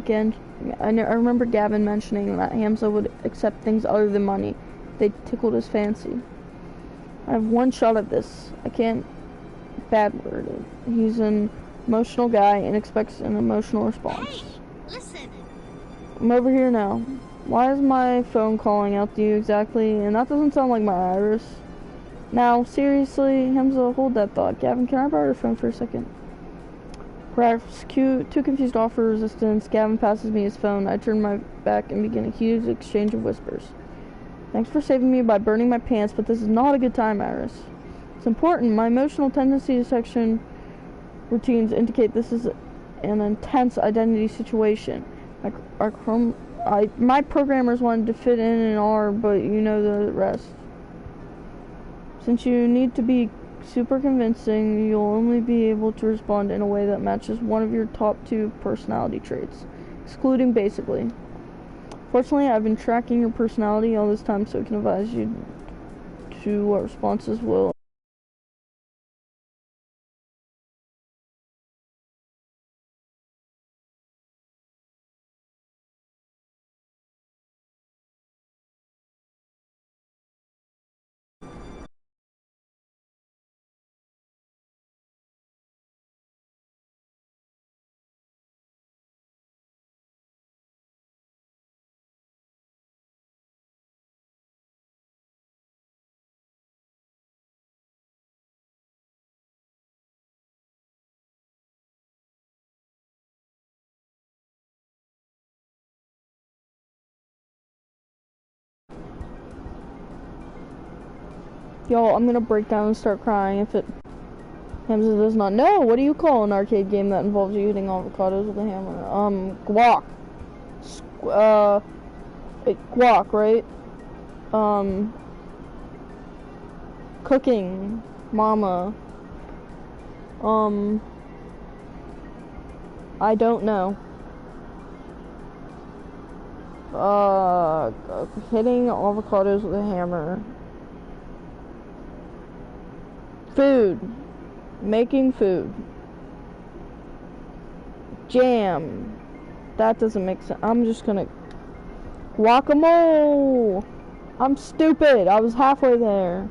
Gavin mentioning that Hamza would accept things other than money. They tickled his fancy. I have one shot at this. I can't bad word it. He's an emotional guy and expects an emotional response. Hey, listen. I'm over here now. Why is my phone calling out to you exactly? And that doesn't sound like my Iris. Now, seriously, Hamza, hold that thought. Gavin, can I borrow your phone for a second? Perhaps too confused to offer resistance, Gavin passes me his phone. I turn my back and begin a huge exchange of whispers. Thanks for saving me by burning my pants, but this is not a good time, Iris. It's important. My emotional tendency detection routines indicate this is an intense identity situation. My programmers wanted to fit in an R, but you know the rest. Since you need to be super convincing, you'll only be able to respond in a way that matches one of your top 2 personality traits, excluding basically. Fortunately, I've been tracking your personality all this time, so I can advise you to what responses will. Yo, I'm gonna break down and start crying if it. Hamza does not know. What do you call an arcade game that involves you eating avocados with a hammer? Guac. Guac, right? Cooking. Mama. I don't know. Hitting avocados with a hammer. Food. Making food. Jam. That doesn't make sense. I'm just gonna... Guacamole! I'm stupid. I was halfway there.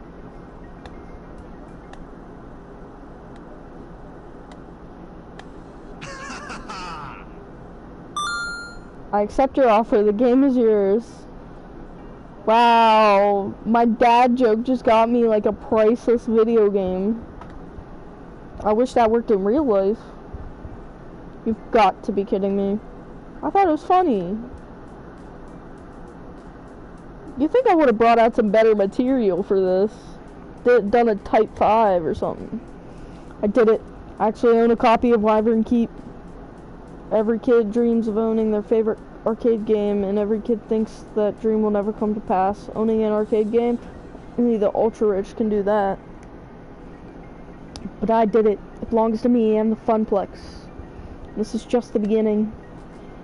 I accept your offer. The game is yours. Wow. My dad joke just got me like a priceless video game. I wish that worked in real life. You've got to be kidding me. I thought it was funny. You think I would have brought out some better material for this? Done a Type 5 or something. I did it. I actually own a copy of Wyvern Keep. Every kid dreams of owning their favorite arcade game, and every kid thinks that dream will never come to pass. Owning an arcade game, only the ultra-rich can do that. But I did it. It belongs to me and the Funplex. This is just the beginning.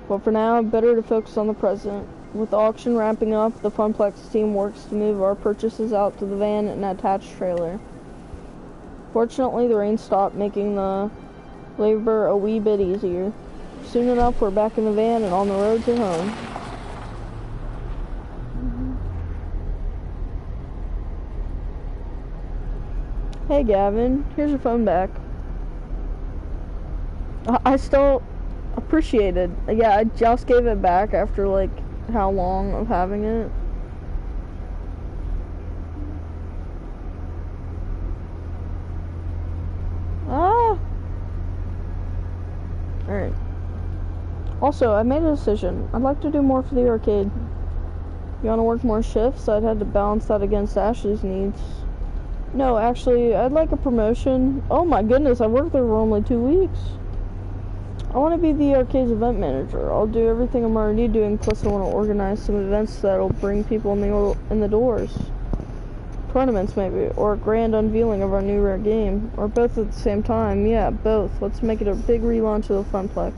But for now, better to focus on the present. With the auction wrapping up, the Funplex team works to move our purchases out to the van and attached trailer. Fortunately, the rain stopped, making the labor a wee bit easier. Soon enough, we're back in the van and on the road to home. Hey Gavin, here's your phone back. I still appreciate it. Yeah, I just gave it back after like how long of having it. Ah! Alright. Also, I made a decision. I'd like to do more for the arcade. You want to work more shifts? I'd had to balance that against Ashley's needs. No, actually, I'd like a promotion. Oh my goodness, I worked there for only 2 weeks. I want to be the arcade's event manager. I'll do everything I'm already doing, plus I want to organize some events that'll bring people in the doors. Tournaments, maybe, or a grand unveiling of our new rare game. Or both at the same time. Yeah, both. Let's make it a big relaunch of the Funplex.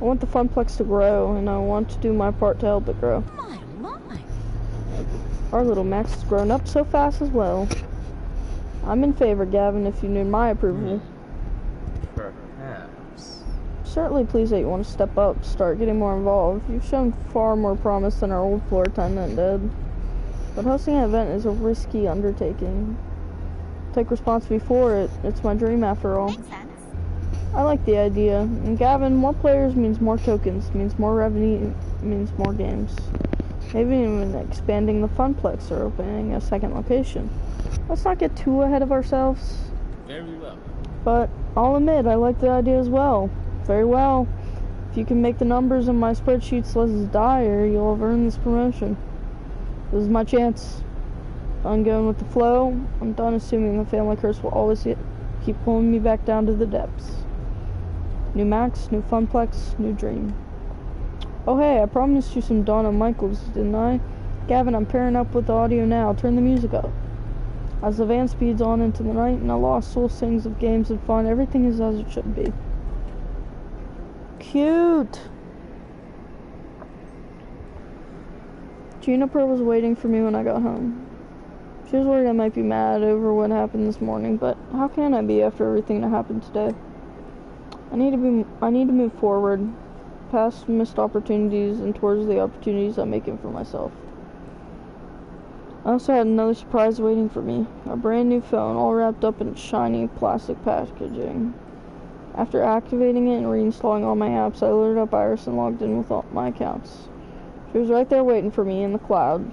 I want the Funplex to grow, and I want to do my part to help it grow. My, my. Our little Max has grown up so fast as well. I'm in favor, Gavin, if you need my approval. Perhaps. Certainly pleased that you want to step up, start getting more involved. You've shown far more promise than our old floor attendant did. But hosting an event is a risky undertaking. Take responsibility for it. It's my dream after all. Makes sense. I like the idea. And Gavin, more players means more tokens, means more revenue, means more games. Maybe even expanding the Funplex or opening a second location. Let's not get too ahead of ourselves. Very well. But I'll admit, I like the idea as well. Very well. If you can make the numbers in my spreadsheets less dire, you'll have earned this promotion. This is my chance. I'm going with the flow. I'm done assuming the family curse will always keep pulling me back down to the depths. New Max, new Funplex, new dream. Oh hey, I promised you some Donna Michaels, didn't I? Gavin, I'm pairing up with the audio now. Turn the music up. As the van speeds on into the night and a lost soul sings of games and fun, everything is as it should be. Cute! Juniper was waiting for me when I got home. She was worried I might be mad over what happened this morning, but how can I be after everything that happened today? I need to move forward, past missed opportunities and towards the opportunities I'm making for myself. I also had another surprise waiting for me. A brand new phone, all wrapped up in shiny plastic packaging. After activating it and reinstalling all my apps, I loaded up Iris and logged in with all my accounts. She was right there waiting for me in the cloud.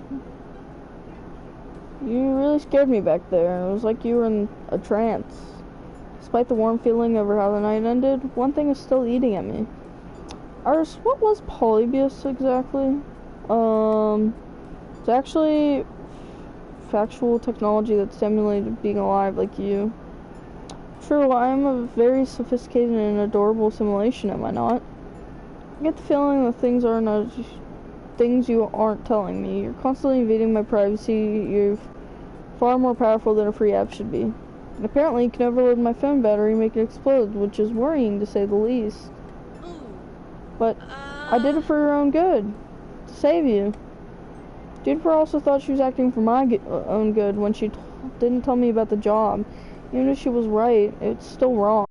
You really scared me back there. It was like you were in a trance. Despite the warm feeling over how the night ended, one thing is still eating at me. Iris, what was Polybius exactly? It's actually factual technology that simulated being alive like you. True, I am a very sophisticated and adorable simulation, am I not? I get the feeling that things you aren't telling me. You're constantly invading my privacy. You're far more powerful than a free app should be. And apparently you can overload my phone battery and make it explode, which is worrying to say the least. But I did it for your own good. To save you. Juniper also thought she was acting for my own good when she didn't tell me about the job. Even if she was right, it's still wrong.